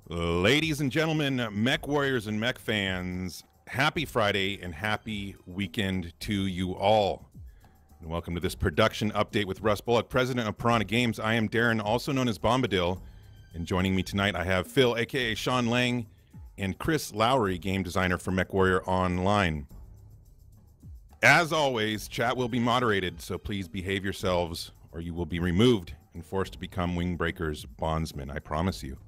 Ladies and gentlemen, mech warriors and mech fans, happy Friday and happy weekend to you all. And welcome to this production update with Russ Bullock, president of Piranha Games. I am Darren, also known as Bombadil, and joining me tonight I have Phil, aka Sean Lang, and Chris Lowry, game designer for MechWarrior Online. As always, chat will be moderated, so please behave yourselves or you will be removed and forced to become Wingbreaker's bondsmen, I promise you.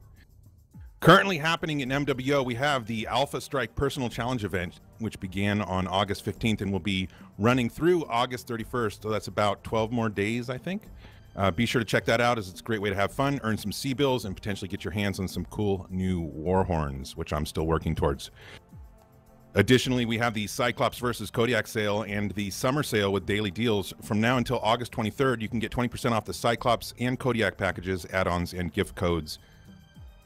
Currently happening in MWO, we have the Alpha Strike Personal Challenge event, which began on August 15th and will be running through August 31st, so that's about 12 more days, I think. Be sure to check that out, as it's a great way to have fun, earn some C-bills, and potentially get your hands on some cool new war horns, which I'm still working towards. Additionally, we have the Cyclops versus Kodiak sale and the summer sale with daily deals. From now until August 23rd, you can get 20% off the Cyclops and Kodiak packages, add-ons, and gift codes.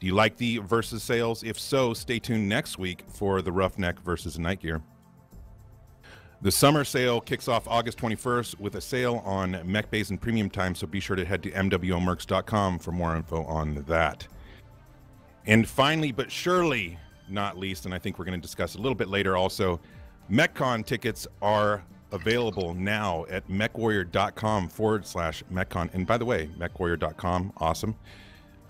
Do you like the versus sales? If so, stay tuned next week for the Roughneck versus Night Gear. The summer sale kicks off August 21st with a sale on Mech Bays and Premium Time, so be sure to head to MWOmercs.com for more info on that. And finally, but surely not least, and I think we're going to discuss a little bit later also, Metcon tickets are available now at mechwarrior.com/Metcon. And by the way, mechwarrior.com, awesome.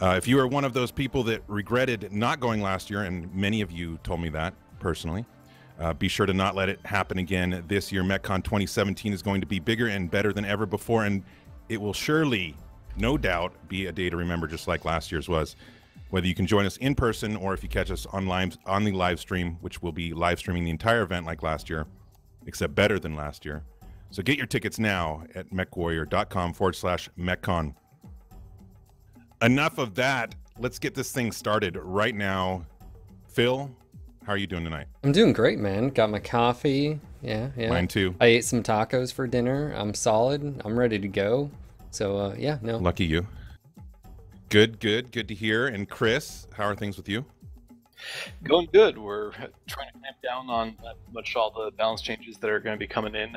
If you are one of those people that regretted not going last year, and many of you told me that personally, be sure to not let it happen again this year. Metcon 2017 is going to be bigger and better than ever before, and it will surely, no doubt, be a day to remember, just like last year's was. Whether you can join us in person or if you catch us on the live stream, which will be live streaming the entire event like last year, except better than last year. So get your tickets now at mechwarrior.com/Metcon. Enough of that. Let's get this thing started right now. Phil, how are you doing tonight? I'm doing great, man. Got my coffee. Yeah. Mine too. I ate some tacos for dinner. I'm solid. I'm ready to go. So, yeah, no. Lucky you. Good to hear. And Chris, how are things with you? Going good. We're trying to clamp down on much all the balance changes that are going to be coming in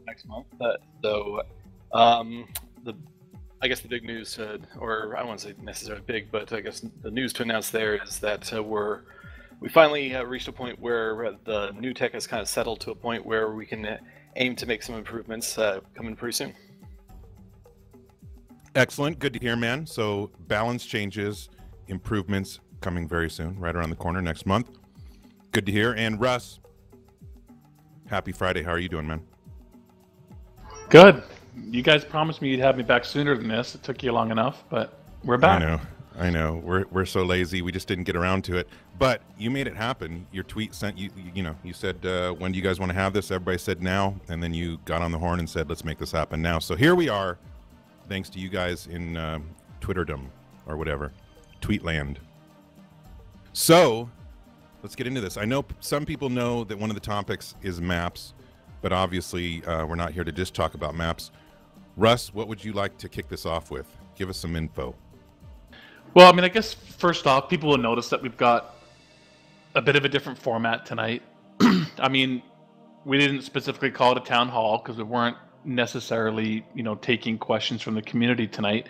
next month. I guess the big news, or I don't want to say necessarily big, but I guess the news to announce there is that we finally reached a point where the new tech has kind of settled to a point where we can aim to make some improvements coming pretty soon. Excellent. Good to hear, man. So balance changes, improvements coming very soon, right around the corner next month. Good to hear. And Russ, happy Friday. How are you doing, man? Good. You guys promised me you'd have me back sooner than this. It took you long enough, but we're back. I know. We're so lazy. We just didn't get around to it. But you made it happen. Your tweet sent you said, when do you guys want to have this? Everybody said now. And then you got on the horn and said, let's make this happen now. So here we are, thanks to you guys in Twitterdom or whatever, Tweetland. So let's get into this. I know some people know that one of the topics is maps, but obviously we're not here to just talk about maps. Russ, what would you like to kick this off with? Give us some info. Well, I mean, I guess first off, people will notice that we've got a bit of a different format tonight. I mean, we didn't specifically call it a town hall because we weren't necessarily, taking questions from the community tonight.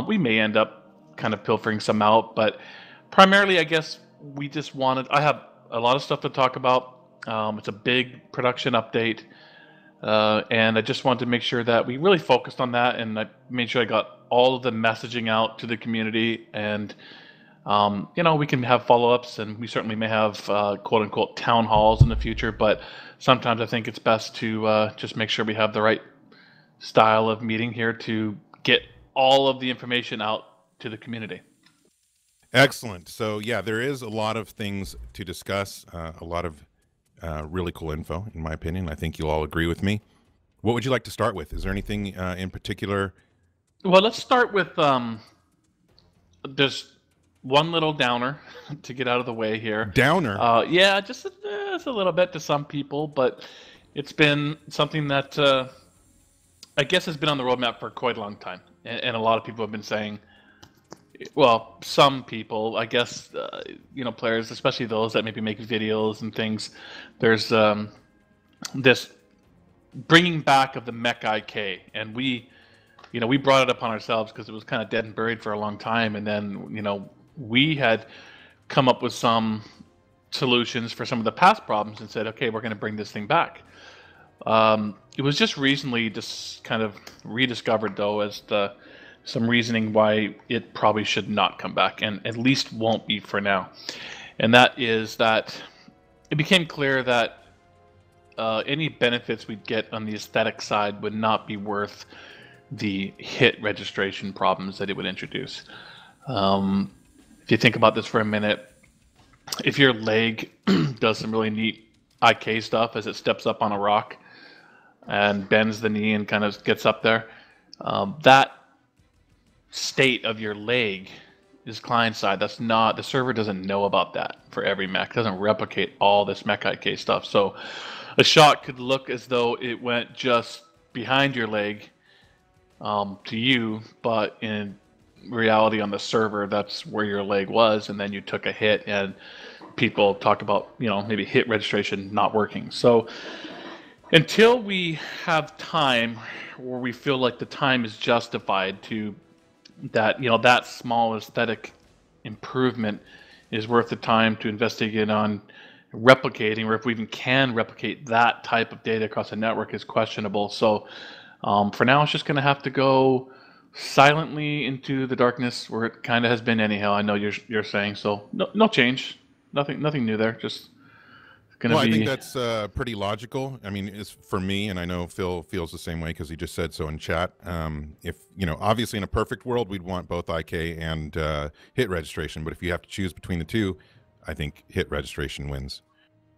We may end up kind of pilfering some out, but primarily, I guess we just I have a lot of stuff to talk about. It's a big production update. And I just wanted to make sure that we really focused on that, and I made sure I got all of the messaging out to the community, and we can have follow-ups, and we certainly may have quote-unquote town halls in the future, but sometimes I think it's best to just make sure we have the right style of meeting here to get all of the information out to the community. Excellent. So yeah, there is a lot of things to discuss, a lot of really cool info, in my opinion. I think you'll all agree with me. What would you like to start with? Is there anything in particular? Well, let's start with just one little downer to get out of the way here. Downer? Yeah, just a little bit to some people, but it's been something that I guess has been on the roadmap for quite a long time. And a lot of people have been saying, well, some people, I guess, players, especially those that maybe make videos and things, there's this bringing back of the Mech IK, and we brought it upon ourselves because it was kind of dead and buried for a long time, and then, we had come up with some solutions for some of the past problems and said, okay, we're going to bring this thing back. It was just recently just kind of rediscovered, though, as some reasoning why it probably should not come back, and at least won't be for now. And that is that it became clear that any benefits we'd get on the aesthetic side would not be worth the hit registration problems that it would introduce. If you think about this for a minute, if your leg does some really neat IK stuff as it steps up on a rock and bends the knee and kind of gets up there, that state of your leg is client side. That's not, the server doesn't know about that for every mech. It doesn't replicate all this mech IK stuff. So a shot could look as though it went just behind your leg to you, but in reality on the server, that's where your leg was, and then you took a hit, and people talk about, maybe hit registration not working. So until we have time where we feel like the time is justified to that, that small aesthetic improvement is worth the time to investigate on replicating, or if we even can replicate that type of data across a network, is questionable. So for now, it's just going to have to go silently into the darkness where it kind of has been anyhow. I know you're saying so. No change, nothing new there. Just gonna well, be. I think that's pretty logical. I mean, it's for me, and I know Phil feels the same way because he just said so in chat. If obviously in a perfect world, we'd want both IK and hit registration, but if you have to choose between the two, I think hit registration wins.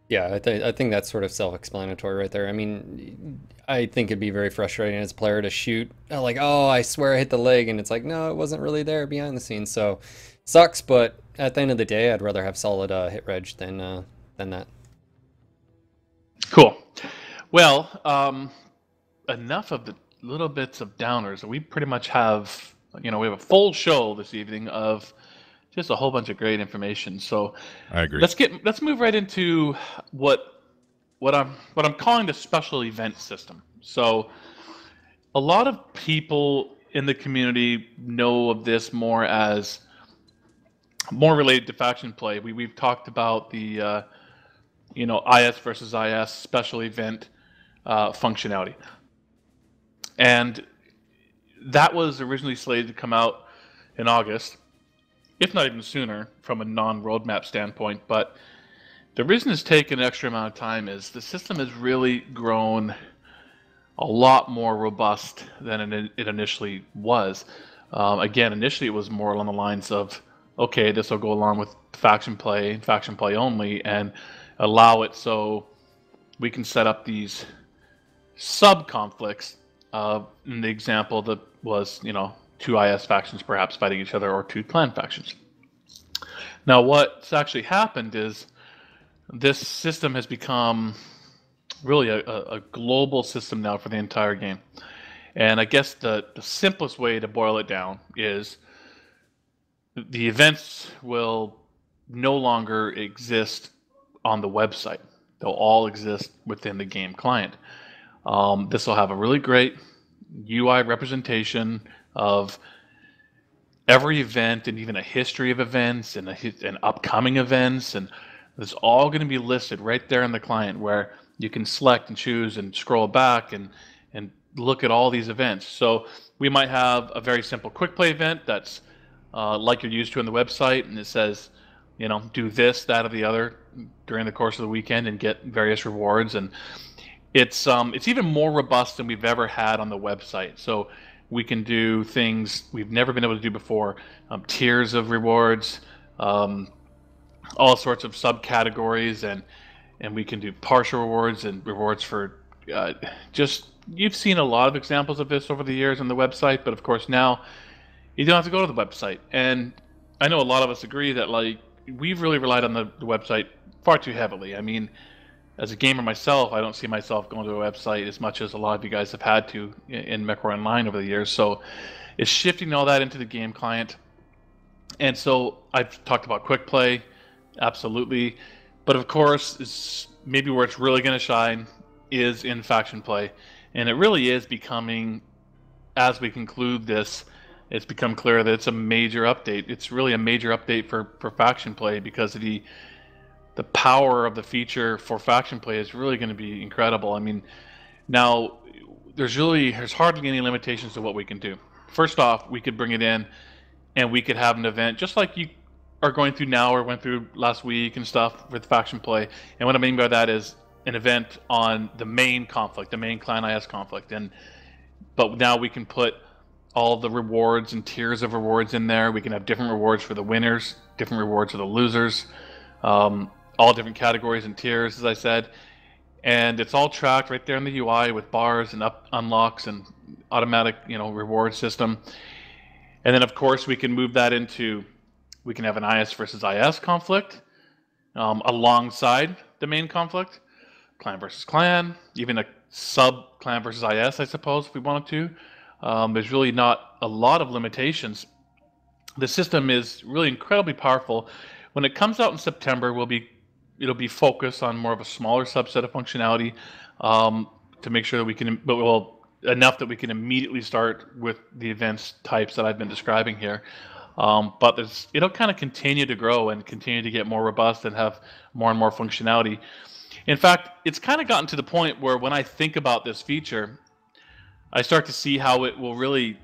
Yeah, I think that's sort of self-explanatory right there. I mean, I think it'd be very frustrating as a player to shoot like, oh, I swear I hit the leg, and it's like, no, it wasn't really there behind the scenes. So sucks, but at the end of the day, I'd rather have solid hit reg than that. Cool. Well, enough of the little bits of downers. We pretty much have, we have a full show this evening of just a whole bunch of great information. So I agree. Let's move right into what I'm calling the special event system. So a lot of people in the community know of this more as more related to faction play. We've talked about the IS versus IS special event functionality, and that was originally slated to come out in August, if not even sooner from a non-roadmap standpoint. But the reason it's taken an extra amount of time is the system has really grown a lot more robust than it initially was. Again, initially it was more along the lines of, okay, this will go along with faction play only, and allow it so we can set up these sub-conflicts. In the example that was, two IS factions perhaps fighting each other, or two clan factions. Now what's actually happened is this system has become really a global system now for the entire game. And I guess the simplest way to boil it down is the events will no longer exist on the website. They'll all exist within the game client. This will have a really great UI representation of every event, and even a history of events and upcoming events, and it's all going to be listed right there in the client, where you can select and choose and scroll back and look at all these events. So we might have a very simple quick play event that's like you're used to on the website, and it says, do this, that, or the other during the course of the weekend and get various rewards. And it's even more robust than we've ever had on the website. So we can do things we've never been able to do before, tiers of rewards, all sorts of subcategories, and we can do partial rewards and rewards for you've seen a lot of examples of this over the years on the website, but of course now you don't have to go to the website. And I know a lot of us agree that we've really relied on the website far too heavily. I mean, as a gamer myself, I don't see myself going to a website as much as a lot of you guys have had to in MechWarrior Online over the years. So it's shifting all that into the game client. And so I've talked about quick play, absolutely. But of course, it's maybe where it's really going to shine is in faction play. And it really is becoming, as we conclude this, it's become clear that it's a major update. It's really a major update for faction play, because the power of the feature for faction play is really going to be incredible. I mean, now there's hardly any limitations to what we can do. First off, we could bring it in and we could have an event just like you are going through now or went through last week and stuff with faction play. And what I mean by that is an event on the main conflict, the main clan IS conflict. But now we can put all the rewards and tiers of rewards in there. We can have different rewards for the winners, different rewards for the losers, all different categories and tiers, as I said. And it's all tracked right there in the UI with bars and unlocks and automatic, reward system. And then, of course, we can move that into, we can have an IS versus IS conflict alongside the main conflict, clan versus clan, even a sub clan versus IS, I suppose, if we wanted to. There's really not a lot of limitations. The system is really incredibly powerful. When it comes out in September, it'll be focused on more of a smaller subset of functionality to make sure that we can, enough that we can immediately start with the events types that I've been describing here. But it'll kind of continue to grow and continue to get more robust and have more and more functionality. In fact, it's kind of gotten to the point where when I think about this feature, I start to see how it will really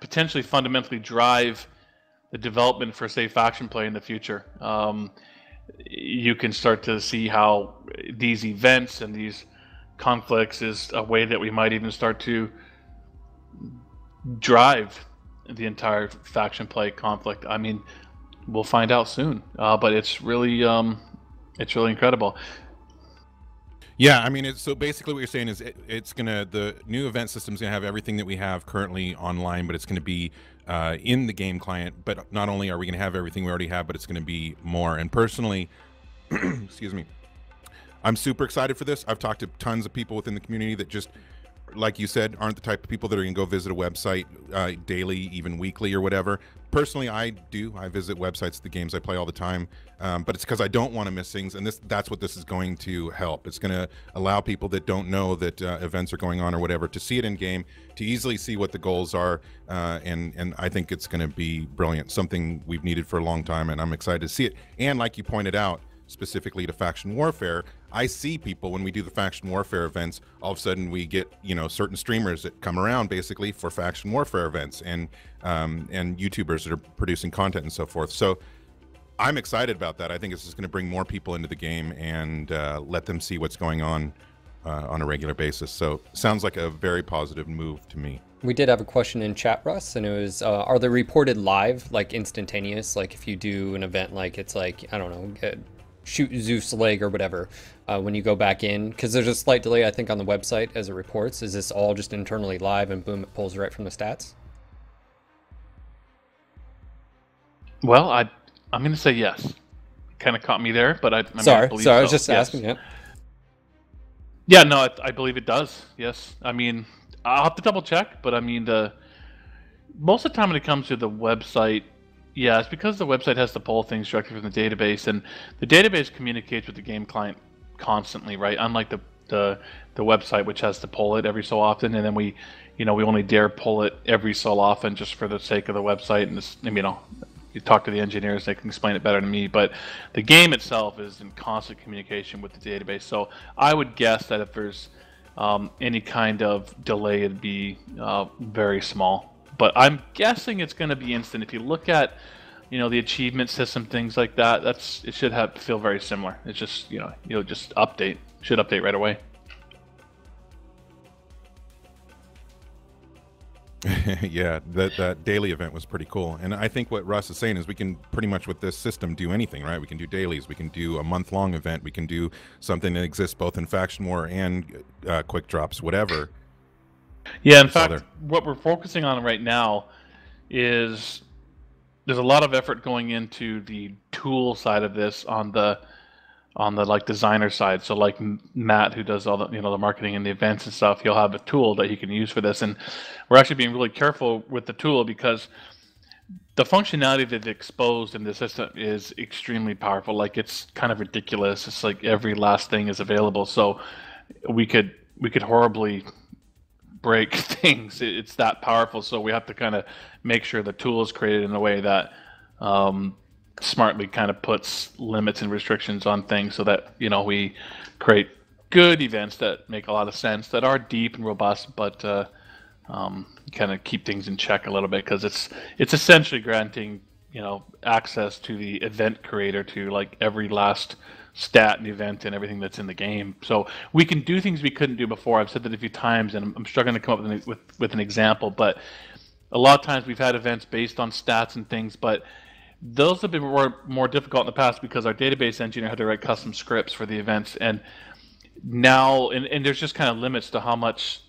potentially fundamentally drive the development for, say, faction play in the future. You can start to see how these events and these conflicts is a way that we might even start to drive the entire faction play conflict. I mean, we'll find out soon, but it's really incredible. Yeah, I mean, so basically what you're saying is the new event system's gonna have everything that we have currently online, but it's gonna be in the game client. But not only are we gonna have everything we already have, but it's gonna be more. And personally, excuse me, I'm super excited for this. I've talked to tons of people within the community that just, like you said, aren't the type of people that are gonna go visit a website daily, even weekly or whatever. Personally, I visit websites, the games I play all the time, but it's because I don't want to miss things, and that's what this is going to help. It's going to allow people that don't know that events are going on or whatever to see it in game, to easily see what the goals are, and I think it's going to be brilliant, something we've needed for a long time, and I'm excited to see it. And like you pointed out, specifically to faction warfare, I see people when we do the faction warfare events, all of a sudden we get, certain streamers that come around basically for faction warfare events, and YouTubers that are producing content and so forth. So I'm excited about that. I think it's just going to bring more people into the game and let them see what's going on a regular basis. So sounds like a very positive move to me. We did have a question in chat, Russ, and it was, are they reported live, like instantaneous? Like if you do an event, like it's like, I don't know, shoot Zeus leg or whatever, when you go back in, because there's a slight delay, I think, on the website as it reports. Is this all just internally live and boom, it pulls right from the stats? Well, I'm going to say yes. Kind of caught me there, but I believe I was just asking. Yeah. Yeah, no, I believe it does. Yes, I mean, I'll have to double check, but I mean, most of the time when it comes to the website, yeah, it's because the website has to pull things directly from the database, and the database communicates with the game client constantly, right? Unlike the website, which has to pull it every so often, and then we only dare pull it every so often just for the sake of the website. And this, you talk to the engineers, they can explain it better to me. But the game itself is in constant communication with the database. So I would guess that if there's any kind of delay, it'd be very small. But I'm guessing it's going to be instant. If you look at, the achievement system, things like that, it should feel very similar. It's just, you'll just should update right away. Yeah, that daily event was pretty cool. And I think what Russ is saying is we can pretty much with this system do anything, right? We can do dailies, we can do a month-long event, we can do something that exists both in Faction War and quick drops, whatever. Yeah, in fact, what we're focusing on right now is there's a lot of effort going into the tool side of this on the like designer side. So like Matt, who does all the the marketing and the events and stuff, he'll have a tool that he can use for this. And we're actually being really careful with the tool because the functionality that's exposed in the system is extremely powerful. Like it's kind of ridiculous. It's like every last thing is available. So we could horribly break things. It's that powerful, so we have to kind of make sure the tool is created in a way that smartly kind of puts limits and restrictions on things, so that we create good events that make a lot of sense, that are deep and robust, but kind of keep things in check a little bit, because it's essentially granting access to the event creator to like every last stat and event and everything that's in the game. So we can do things we couldn't do before. I've said that a few times, and I'm struggling to come up with an example, but a lot of times we've had events based on stats and things, but those have been more difficult in the past because our database engineer had to write custom scripts for the events, and now and there's just kind of limits to how much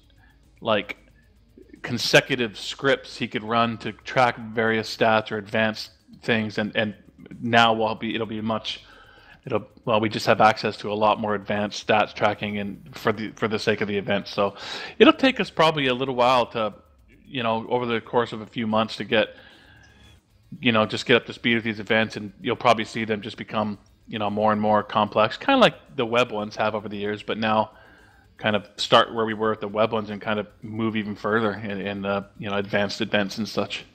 like consecutive scripts he could run to track various stats or advanced things, and now we just have access to a lot more advanced stats tracking and for the sake of the event. So it'll take us probably a little while to over the course of a few months to get just get up to speed with these events, and you'll probably see them just become more and more complex, kind of like the web ones have over the years, but now kind of start where we were with the web ones and kind of move even further in advanced events and such.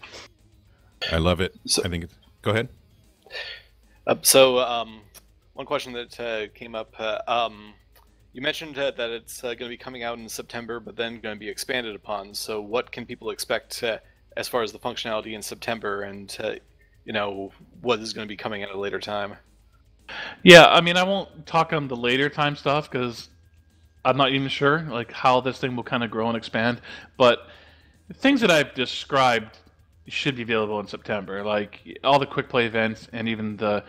I love it. So, I think it's... Go ahead. One question that came up, you mentioned that it's going to be coming out in September, but then going to be expanded upon. So what can people expect as far as the functionality in September, and what is going to be coming at a later time? Yeah, I mean, I won't talk on the later time stuff because I'm not even sure like how this thing will kind of grow and expand. But the things that I've described should be available in September, like all the quick play events and even the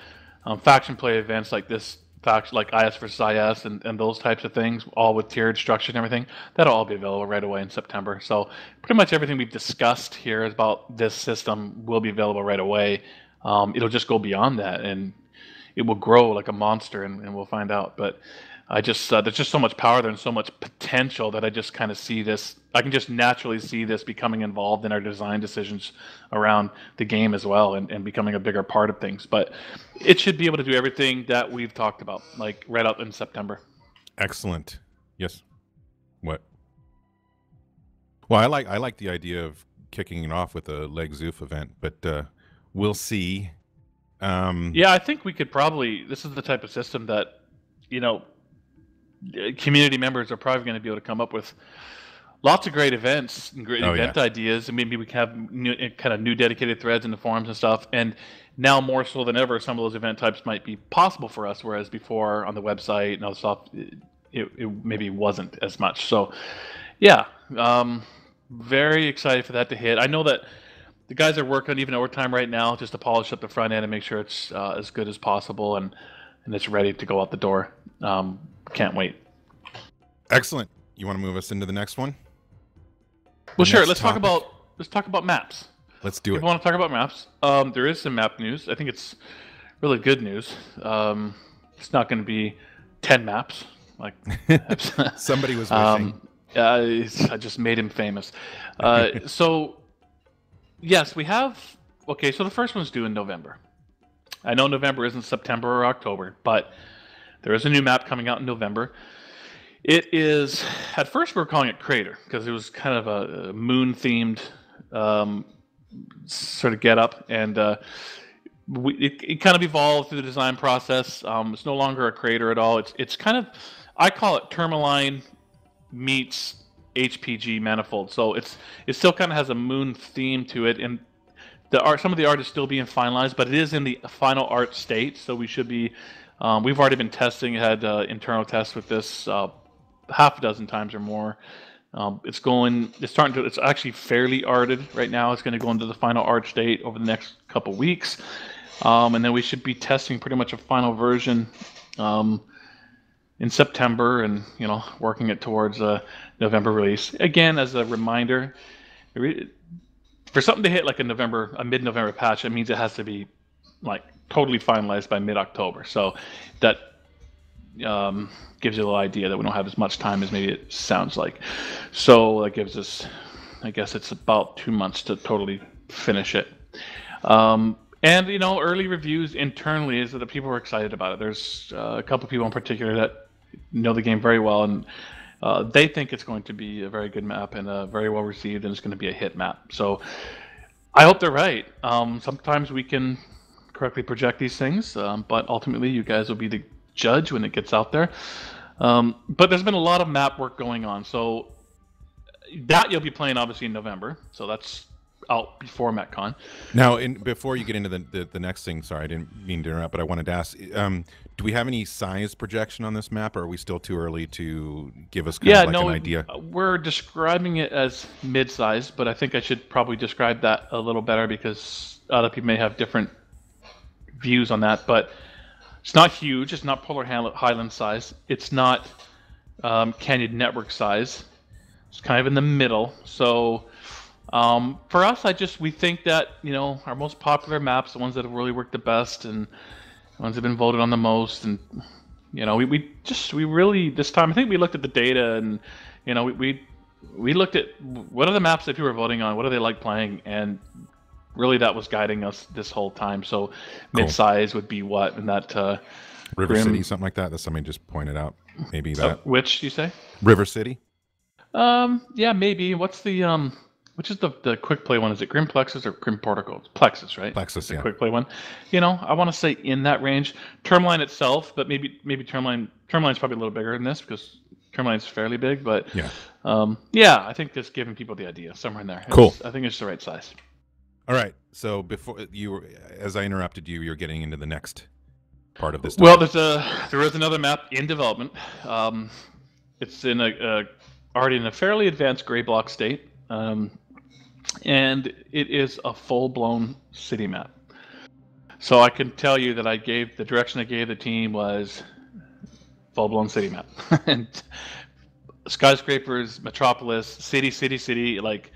faction play events like this faction, like IS versus IS and those types of things, all with tiered structure and everything. That'll all be available right away in September. So pretty much everything we've discussed here about this system will be available right away. It'll just go beyond that, and it will grow like a monster, and we'll find out. But I just there's just so much power there and so much potential that I just kind of see this. I can just naturally see this becoming involved in our design decisions around the game as well, and becoming a bigger part of things. But it should be able to do everything that we've talked about, like right out in September. Excellent. Yes. What? Well, I like the idea of kicking it off with a Leg Zoof event, but we'll see. Yeah, I think we could probably. This is the type of system that community members are probably going to be able to come up with lots of great events and great event ideas, and maybe we can have new dedicated threads in the forums and stuff. And now more so than ever, some of those event types might be possible for us, whereas before on the website and other stuff, it maybe wasn't as much. So, yeah, very excited for that to hit. I know that the guys are working even overtime right now just to polish up the front end and make sure it's as good as possible, and it's ready to go out the door. Can't wait. Excellent. You want to move us into the next one? Well, sure. Let's talk about maps. Let's do it. If you want to talk about maps, there is some map news. I think it's really good news. It's not going to be 10 maps. Like somebody was wishing. I just made him famous. So, yes, we have. Okay, so the first one's due in November. I know November isn't September or October, but there is a new map coming out in November. It is, at first we were calling it Crater, because it was kind of a moon-themed sort of get-up, and it kind of evolved through the design process. It's no longer a crater at all. It's kind of, I call it Tourmaline meets HPG Manifold. So it still kind of has a moon theme to it, and some of the art is still being finalized, but it is in the final art state, so we should be. We've already been testing, had internal tests with this half a dozen times or more. It's actually fairly arted right now. It's going to go into the final art state over the next couple weeks, and then we should be testing pretty much a final version in September, and working it towards a November release. Again, as a reminder, for something to hit like a mid-November patch, it means it has to be like totally finalized by mid-October. So that gives you a little idea that we don't have as much time as maybe it sounds like. So that gives us, I guess it's about 2 months to totally finish it. And early reviews internally is that the people are excited about it. There's a couple people in particular that know the game very well, and They think it's going to be a very good map and very well received, and it's going to be a hit map. So I hope they're right. Sometimes we can correctly project these things, but ultimately you guys will be the judge when it gets out there. But there's been a lot of map work going on, so that you'll be playing obviously in November, so that's out before Metcon. Now, before you get into the next thing, sorry, I didn't mean to interrupt, but I wanted to ask, do we have any size projection on this map, or are we still too early to give us kind of like an idea? We're describing it as mid-sized, but I think I should probably describe that a little better because other people may have different views on that. But it's not huge. It's not Polar Highland size. It's not Canyon Network size. It's kind of in the middle. So for us, we think that, you know, our most popular maps, the ones that have really worked the best and the ones that have been voted on the most, and you know, we really this time I think we looked at the data, and you know, we looked at what are the maps that people are voting on, what do they like playing, and really that was guiding us this whole time. So cool. Mid-size would be what, and that River City, something like that. That somebody just pointed out. Maybe that. Which do you say? River City. Yeah, maybe. What's the which is the quick play one? Is it Grim Plexus or Grim Portico? It's Plexus, right? Plexus, the yeah. Quick play one. You know, I want to say in that range. Termline itself, but maybe Termline's probably a little bigger than this because Termline's fairly big. But yeah, I think just giving people the idea somewhere in there. Cool. I think it's the right size. All right. So before as I interrupted you, you're getting into the next part of this. Well, there is another map in development. It's in already in a fairly advanced gray block state. And it is a full-blown city map. So I can tell you that the direction I gave the team was full-blown city map. And skyscrapers, metropolis, city, like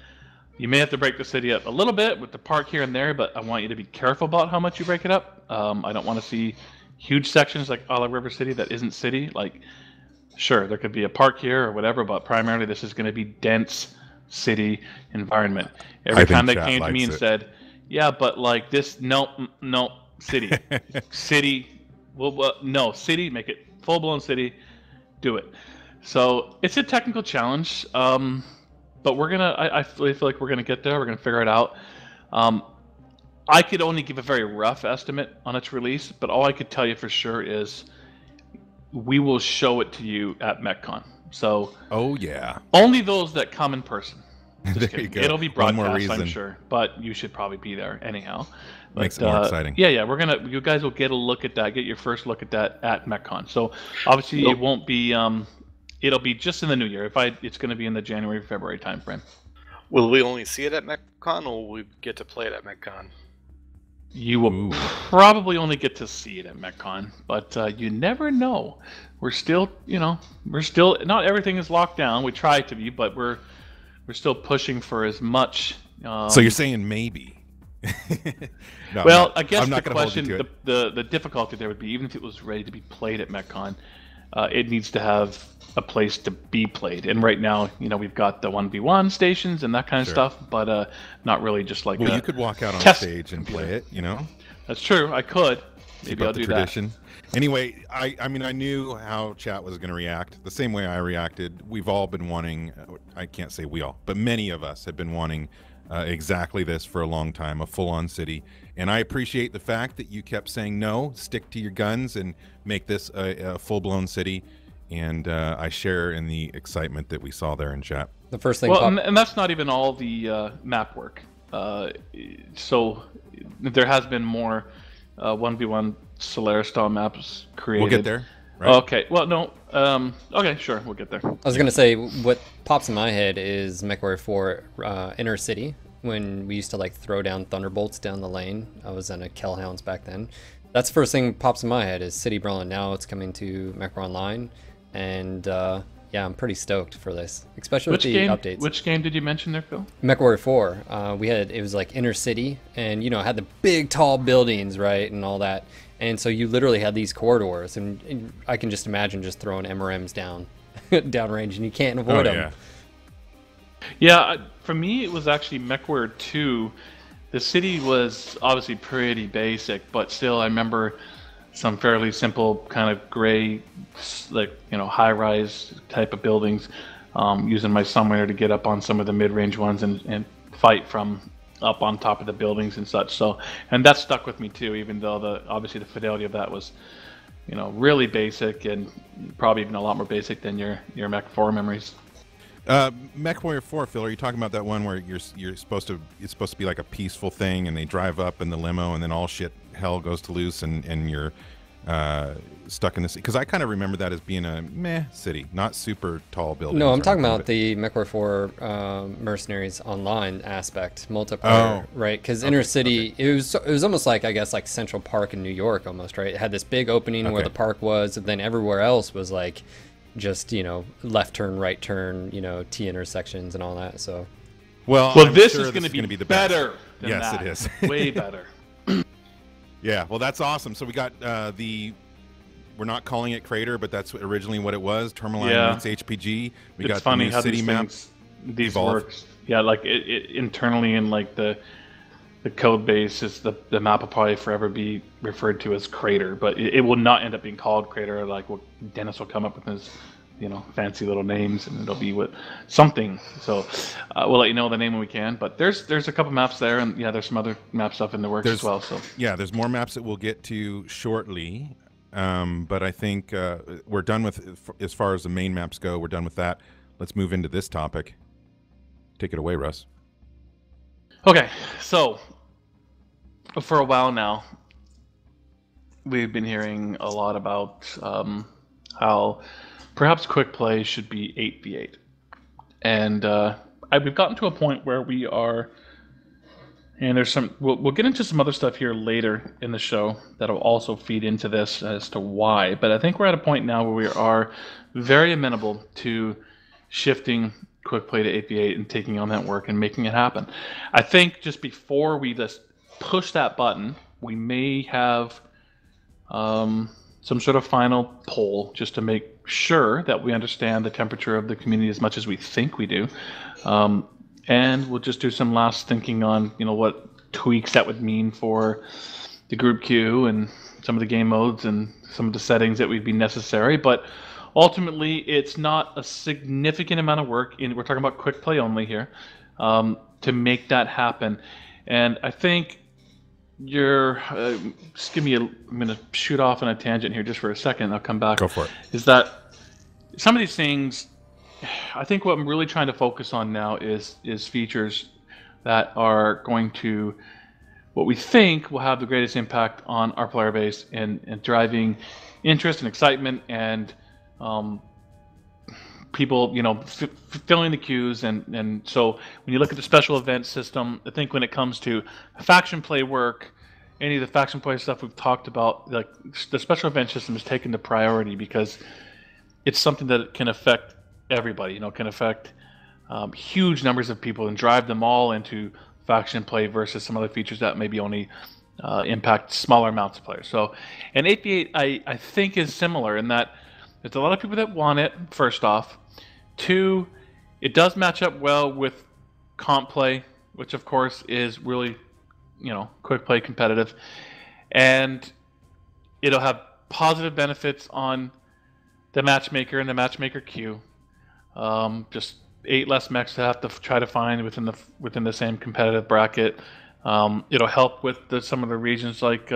you may have to break the city up a little bit with the park here and there, but I want you to be careful about how much you break it up. I don't want to see huge sections like a la River City that isn't city. Like, sure, there could be a park here or whatever, but primarily this is going to be dense city environment. Every time they came to me and said, yeah, but like this, no, city, no, city, make it full-blown city, do it. So it's a technical challenge, but I feel like we're gonna get there. We're gonna figure it out. I could only give a very rough estimate on its release, but all I could tell you for sure is we will show it to you at Metcon. So, oh yeah, only those that come in person. There you go. It'll be broadcast, I'm sure, but you should probably be there anyhow. But, makes it more exciting. Yeah, you guys will get a look at that, get your first look at that at Metcon. So obviously it won't be, it'll be just in the new year. It's going to be in the January-February timeframe. Will we only see it at Metcon, or will we get to play it at Metcon? You will probably only get to see it at Metcon, but you never know. We're still, not everything is locked down. We try to be, but we're still pushing for as much. So you're saying maybe? No, well, I guess I'm not the question, the difficulty there would be, even if it was ready to be played at Metcon, it needs to have a place to be played. And right now, we've got the 1v1 stations and that kind of stuff, but not really just like. Well, you could walk out on stage and play it. That's true. I could. Maybe I'll do tradition. That. Anyway, I mean, I knew how chat was going to react the same way I reacted. We've all been wanting. I can't say we all, but many of us have been wanting exactly this for a long time, a full-on city. And I appreciate the fact that you kept saying no, stick to your guns, and make this a full-blown city. And I share in the excitement that we saw there in chat. The first thing. Well, and that's not even all the map work. So there has been more 1v1 Solaris style maps created. We'll get there. Right? Okay. Well, no. Okay, sure. We'll get there. I was gonna say what pops in my head is MechWarrior 4 Inner City, when we used to like throw down thunderbolts down the lane. I was in a Kellhounds back then. That's the first thing that pops in my head is City Brawling. Now it's coming to MechWarrior Online, and yeah, I'm pretty stoked for this, especially with the updates. Which game did you mention there, Phil? MechWarrior 4. It was like Inner City, and it had the big tall buildings, right, and all that. And so you literally had these corridors, and I can just imagine just throwing MRMs down downrange, and you can't avoid them. Yeah, for me it was actually MechWarrior 2. The city was obviously pretty basic, but still I remember some fairly simple kind of gray, like, high-rise type of buildings, using my summoner to get up on some of the mid-range ones and fight from up on top of the buildings and such. So, and that stuck with me too, even though obviously the fidelity of that was, really basic, and probably even a lot more basic than your Mech 4 memories. Mech Warrior 4, Phil, are you talking about that one where it's supposed to be like a peaceful thing, and they drive up in the limo, and then all hell goes to loose, and you're stuck in the city? Because I kind of remember that as being a meh city, not super tall buildings. No, I'm talking about the Mech Warrior 4 Mercenaries online aspect, multiplayer, right? Because Inner City, it was almost like, I guess, like Central Park in New York almost, right? It had this big opening where the park was, and then everywhere else was like just, left turn, right turn, T intersections and all that. So, well, this is going to be the better. Yes, that. It is. Way better. Yeah, well, that's awesome. So we got we're not calling it Crater, but that's originally what it was. Tourmaline meets HPG. It's got funny how city maps works. Yeah, like it internally in like the code base is the map will probably forever be referred to as Crater, but it will not end up being called Crater. Like, Dennis will come up with his fancy little names, and it'll be with something. So we'll let you know the name when we can. But there's a couple maps there, and there's some other map stuff in the works as well. So there's more maps that we'll get to shortly. But I think we're done with, as far as the main maps go, we're done with that. Let's move into this topic. Take it away, Russ. Okay, so for a while now, we've been hearing a lot about how perhaps quick play should be 8v8. And we've gotten to a point where we are, and there's some, we'll get into some other stuff here later in the show that'll also feed into this as to why. But I think we're at a point now where we are very amenable to shifting quick play to 8v8 and taking on that work and making it happen. I think just before we just push that button, we may have some sort of final poll just to make sure that we understand the temperature of the community as much as we think we do. And we'll just do some last thinking on, what tweaks that would mean for the group queue and some of the game modes and some of the settings that would be necessary. But ultimately, it's not a significant amount of work. We're talking about quick play only here, to make that happen. And I think just give me I'm going to shoot off on a tangent here just for a second. I'll come back. Go for it. Is that some of these things, I think what I'm really trying to focus on now is features that are going to, what we think will have the greatest impact on our player base and driving interest and excitement and people, filling the queues. And so when you look at the special event system, I think when it comes to faction play work, any of the faction play stuff we've talked about, like the special event system is taken the priority because it's something that can affect everybody, can affect huge numbers of people and drive them all into faction play versus some other features that maybe only impact smaller amounts of players. So, and 8v8 I think is similar in that there's a lot of people that want it, first off. Two, it does match up well with comp play, which of course is really, quick play competitive. And it'll have positive benefits on the matchmaker and the matchmaker queue. Just 8 less mechs to have to try to find within the same competitive bracket. It'll help with some of the regions like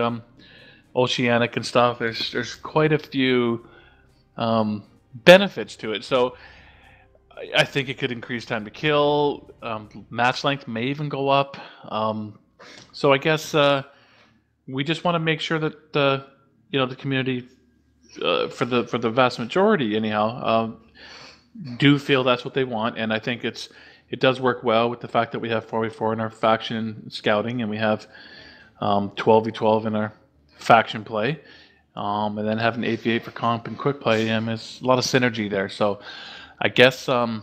Oceanic and stuff. There's quite a few benefits to it. So I think it could increase time to kill. Match length may even go up. So I guess we just want to make sure that the community, for the vast majority anyhow, do feel that's what they want. And I think it does work well with the fact that we have 4v4 in our faction scouting and we have 12v12 in our faction play. And then having 8v8 for comp and quick play, is a lot of synergy there. So I guess, I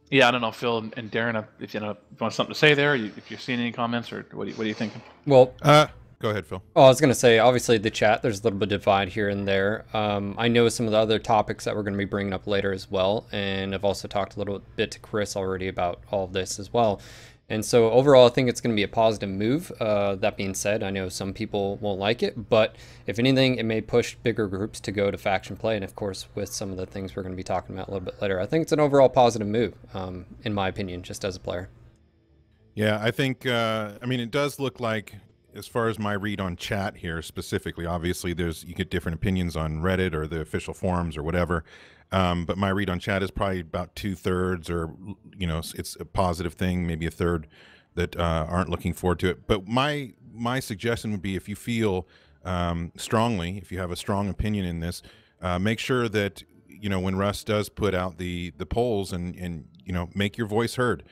don't know, Phil and Darren, if you want something to say there, if you're seeing any comments, or what are you thinking? Well, go ahead, Phil. Oh, I was going to say, obviously the chat, there's a little bit of divide here and there. I know some of the other topics that we're going to be bringing up later as well, and I've also talked a little bit to Chris already about all of this as well. And so overall, I think it's going to be a positive move. That being said, I know some people won't like it, but if anything, it may push bigger groups to go to faction play. And of course, with some of the things we're going to be talking about a little bit later, I think it's an overall positive move, in my opinion, just as a player. Yeah, I think, I mean, it does look like, as far as my read on chat here specifically, obviously you get different opinions on Reddit or the official forums or whatever. But my read on chat is probably about 2/3, or, you know, it's a positive thing, maybe a third that aren't looking forward to it. But my suggestion would be, if you feel strongly, if you have a strong opinion in this, make sure that, you know, when Russ does put out the polls, and you know, make your voice heard.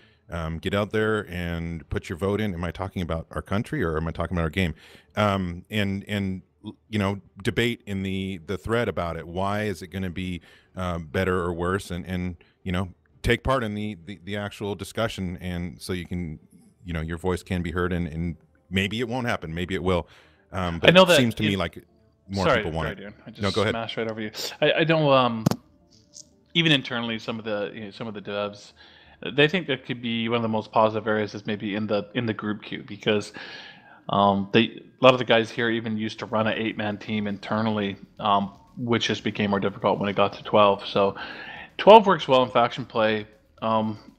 Get out there and put your vote in. Am I talking about our country, or am I talking about our game? And you know, debate in the thread about it. Why is it going to be better or worse? And you know, take part in the actual discussion, and so you can, you know, your voice can be heard. And maybe it won't happen, maybe it will. But I know it that seems to me like more people want it. Dude. I just No, go ahead. smashed right over you. I don't. Even internally, some of the devs, they think that could be one of the most positive areas is maybe in the group queue, because a lot of the guys here even used to run an 8-man team internally, which just became more difficult when it got to 12. So 12 works well in faction play.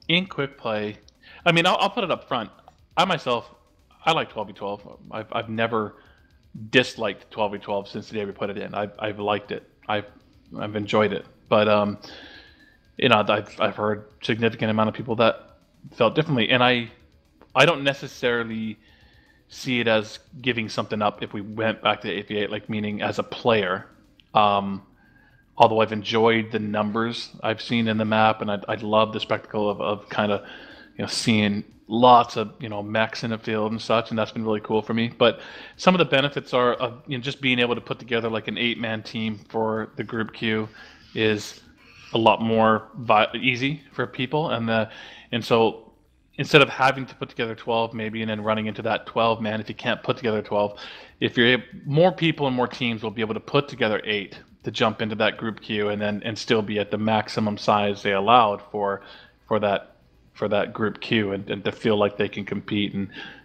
In quick play, I mean, I'll put it up front. I myself, I like 12v12. I've never disliked 12v12 since the day we put it in. I've liked it. I've enjoyed it. But you know, I've heard significant amount of people that felt differently, and I don't necessarily see it as giving something up if we went back to 8v8, like, meaning as a player. Although I've enjoyed the numbers I've seen in the map, and I love the spectacle of kind of, you know, seeing lots of, you know, mechs in the field and such, and that's been really cool for me. But some of the benefits are of, you know, just being able to put together like an 8-man team for the group queue is a lot more easy for people, and so instead of having to put together 12 maybe and then running into that 12-man, if you can't put together 12, if you're more people and more teams will be able to put together 8 to jump into that group queue, and still be at the maximum size they allowed for that group queue, and to feel like they can compete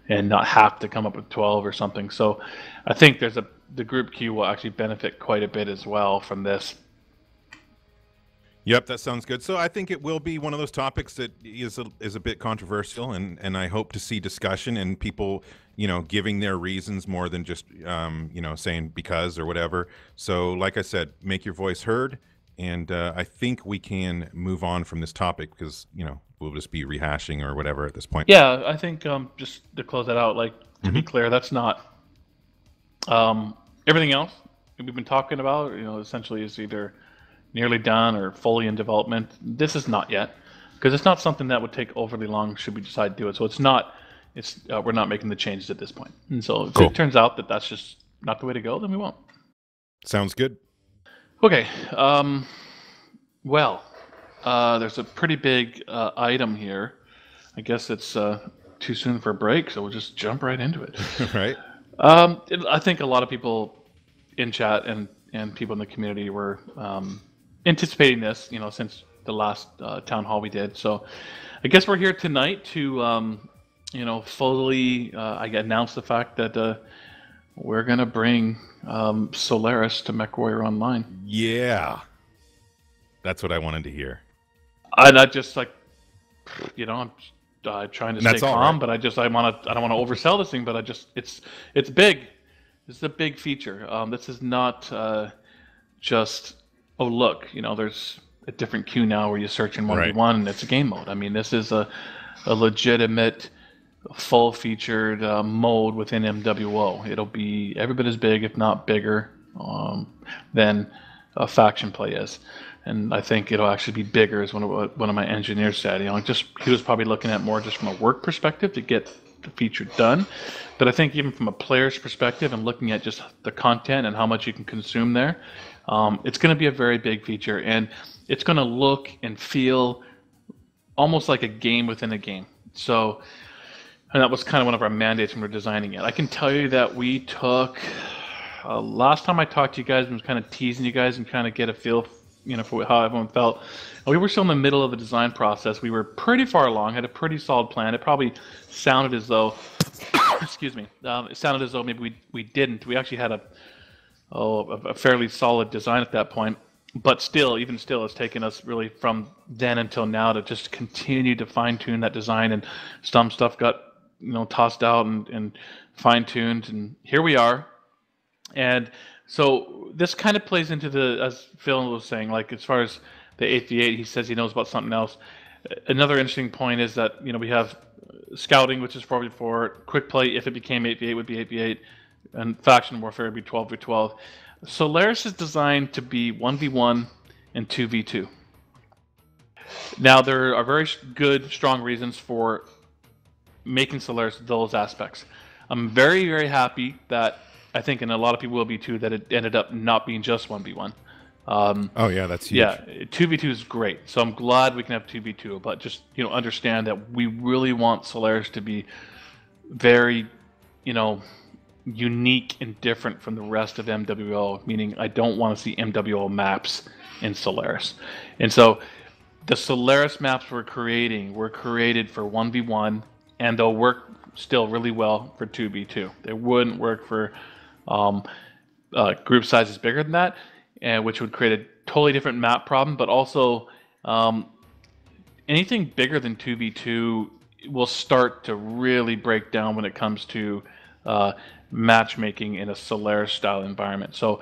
and not have to come up with 12 or something. So I think the group queue will actually benefit quite a bit as well from this. Yep, that sounds good. So I think it will be one of those topics that is a bit controversial, and I hope to see discussion and people, you know, giving their reasons more than just, you know, saying because or whatever. So like I said, make your voice heard, and I think we can move on from this topic, because, you know, we'll just be rehashing or whatever at this point. Yeah, I think just to close that out, like, to be clear, that's not everything else we've been talking about, you know, essentially is either nearly done or fully in development. This is not yet, because it's not something that would take overly long should we decide to do it. So we're not making the changes at this point. And so if it turns out that that's just not the way to go, then we won't. Sounds good. Okay. Well, there's a pretty big item here. I guess it's too soon for a break, so we'll just jump right into it. Right. I think a lot of people in chat and people in the community were anticipating this, you know, since the last town hall we did. So I guess we're here tonight to, you know, fully announce the fact that we're going to bring Solaris to MechWarrior Online. Yeah. That's what I wanted to hear. And I just, like, you know, I'm trying to stay calm, right. but I don't want to oversell this thing, but it's big. This is a big feature. This is not just, oh, look, you know, there's a different queue now where you search in 1v1 and it's a game mode. I mean, this is a legitimate, full-featured mode within MWO. It'll be every bit as big, if not bigger, than faction play is. And I think it'll actually be bigger, as one of my engineers said. You know, he was probably looking at more just from a work perspective to get the feature done. But I think even from a player's perspective and looking at just the content and how much you can consume there, it's going to be a very big feature, and it's going to look and feel almost like a game within a game. So, and that was kind of one of our mandates when we were designing it. I can tell you that we took, last time I talked to you guys and was kind of teasing you guys and kind of get a feel for how everyone felt. And we were still in the middle of the design process. We were pretty far along, had a pretty solid plan. It probably sounded as though, excuse me, it sounded as though maybe we didn't. We actually had a fairly solid design at that point. But still, even still, it's taken us really from then until now to just continue to fine-tune that design, and some stuff got tossed out and fine-tuned, and here we are. And so this kind of plays into as Phil was saying, like as far as the 8v8, he says he knows about something else. Another interesting point is that we have scouting, which is 4v4, quick play if it became 8v8 would be 8v8, and faction warfare would be 12v12. Solaris is designed to be 1v1 and 2v2. Now, there are very good, strong reasons for making Solaris those aspects. I'm very, very happy that, I think, and a lot of people will be too, that it ended up not being just 1v1. Oh yeah, that's huge. Yeah, 2v2 is great. So I'm glad we can have 2v2, but just understand that we really want Solaris to be very, unique and different from the rest of MWO, meaning I don't want to see MWO maps in Solaris. And so the Solaris maps we're creating were created for 1v1, and they'll work still really well for 2v2. They wouldn't work for group sizes bigger than that, which would create a totally different map problem, but also anything bigger than 2v2 will start to really break down when it comes to matchmaking in a Solaris style environment. So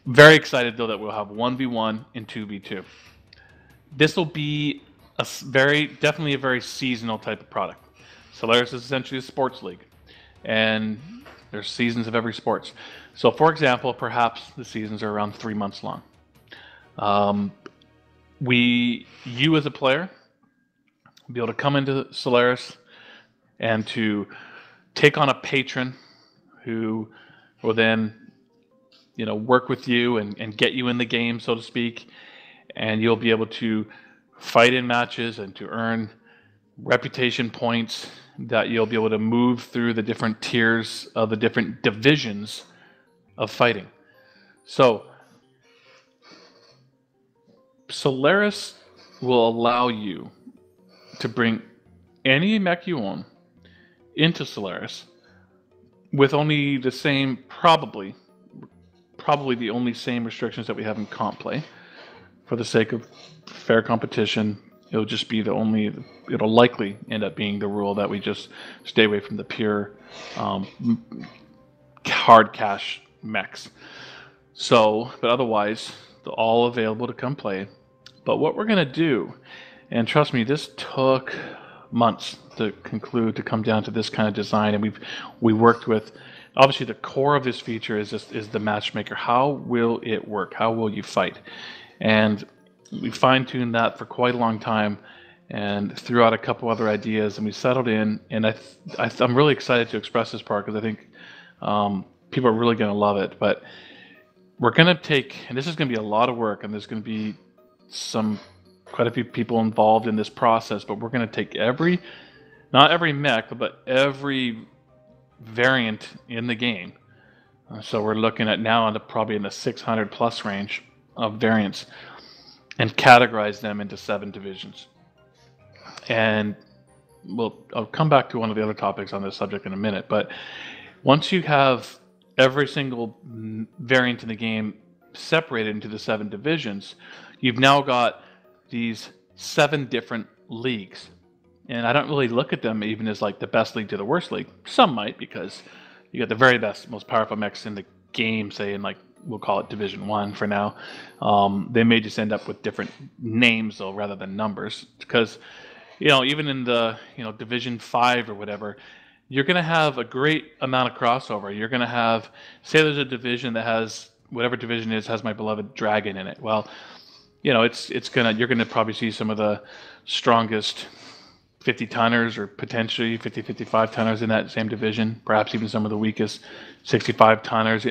very excited though that we'll have 1v1 and 2v2. This will be definitely a very seasonal type of product. Solaris is essentially a sports league, and there's seasons of every sports. So for example, perhaps the seasons are around 3 months long. You as a player will be able to come into Solaris and to take on a patron who will then, work with you and get you in the game, so to speak, and you'll be able to fight in matches and to earn reputation points that you'll be able to move through the different tiers of the different divisions of fighting. So Solaris will allow you to bring any mech you own into Solaris with only the same, probably the only same restrictions that we have in comp play. For the sake of fair competition, it'll just be it'll likely end up being the rule that we just stay away from the pure hard cash mechs. So, but otherwise, they're all available to come play. But what we're going to do, and trust me, this took months to conclude, to come down to this kind of design, and we worked with, obviously the core of this feature is the matchmaker. How will it work? How will you fight? And we fine-tuned that for quite a long time and threw out a couple other ideas, and we settled in, and I'm really excited to express this part because I think people are really going to love it. But we're going to take, and this is going to be a lot of work, and there's going to be quite a few people involved in this process, but we're going to take not every mech, but every variant in the game. So we're looking at now probably in the 600 plus range of variants, and categorize them into 7 divisions. And I'll come back to one of the other topics on this subject in a minute, but once you have every single variant in the game separated into the 7 divisions, you've now got these 7 different leagues. And I don't really look at them even as like the best league to the worst league. Some might, because you got the very best, most powerful mechs in the game, say in we'll call it Division 1 for now. They may just end up with different names though, rather than numbers, because even in the Division 5 or whatever, you're going to have a great amount of crossover. You're going to have, say there's a division that has, whatever division has my beloved dragon in it. Well, you're going to probably see some of the strongest 50 tonners or potentially 55 tonners in that same division, perhaps even some of the weakest 65 tonners.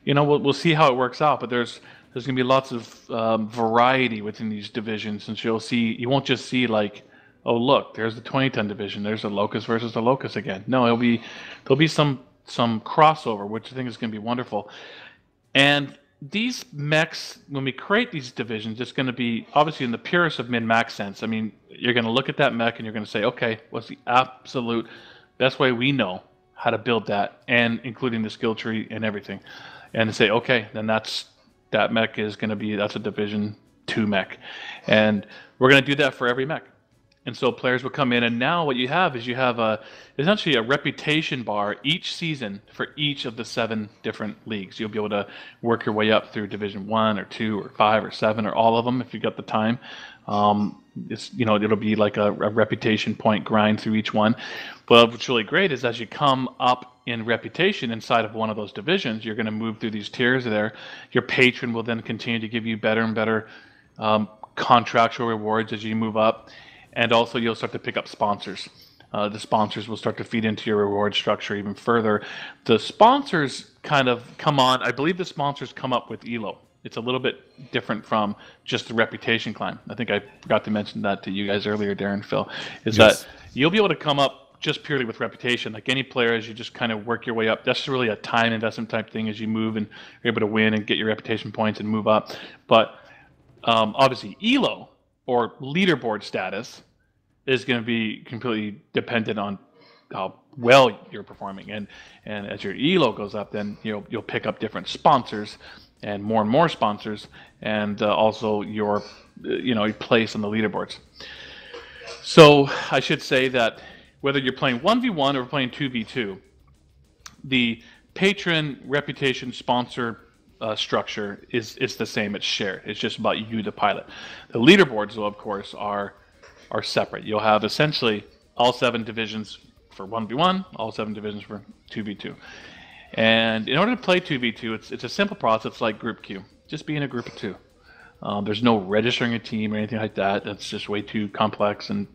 We'll see how it works out, but there's going to be lots of variety within these divisions, and you won't just see oh look, there's the 20-ton division, there's the Locust versus the Locust again. No, there'll be some crossover, which I think is going to be wonderful. And these mechs, when we create these divisions, it's going to be obviously in the purest of min-max sense. I mean, you're going to look at that mech and you're going to say, okay, what's the absolute best way we know how to build that, and including the skill tree and everything, and say, okay, then that mech is going to be, that's a Division 2 mech, and we're going to do that for every mech. And so players will come in, and now what you have is essentially a reputation bar each season for each of the 7 different leagues. You'll be able to work your way up through Division 1 or 2 or 5 or 7 or all of them if you've got the time. It'll be like a reputation point grind through each one. But what's really great is as you come up in reputation inside of one of those divisions, you're going to move through these tiers there. Your patron will then continue to give you better and better contractual rewards as you move up. And also you'll start to pick up sponsors. The sponsors will start to feed into your reward structure even further. The sponsors kind of come on, I believe the sponsors come up with ELO. It's a little bit different from just the reputation climb. I think I forgot to mention that to you guys earlier, Darren, Phil, is Yes. that you'll be able to come up just purely with reputation. Like any player, as you just kind of work your way up, that's really a time investment type thing as you move and you're able to win and get your reputation points and move up. But obviously ELO, or leaderboard status, is going to be completely dependent on how well you're performing, and as your ELO goes up, then you'll pick up different sponsors and more sponsors, and also your place on the leaderboards. So I should say that whether you're playing 1v1 or playing 2v2, the patron reputation sponsor structure is the same. It's shared. It's just about you, the pilot. The leaderboards, though, of course, are separate. You'll have essentially all 7 divisions for 1v1, all 7 divisions for 2v2. And in order to play 2v2, it's a simple process like group queue. Just be in a group of 2. There's no registering a team or anything like that. That's just way too complex, and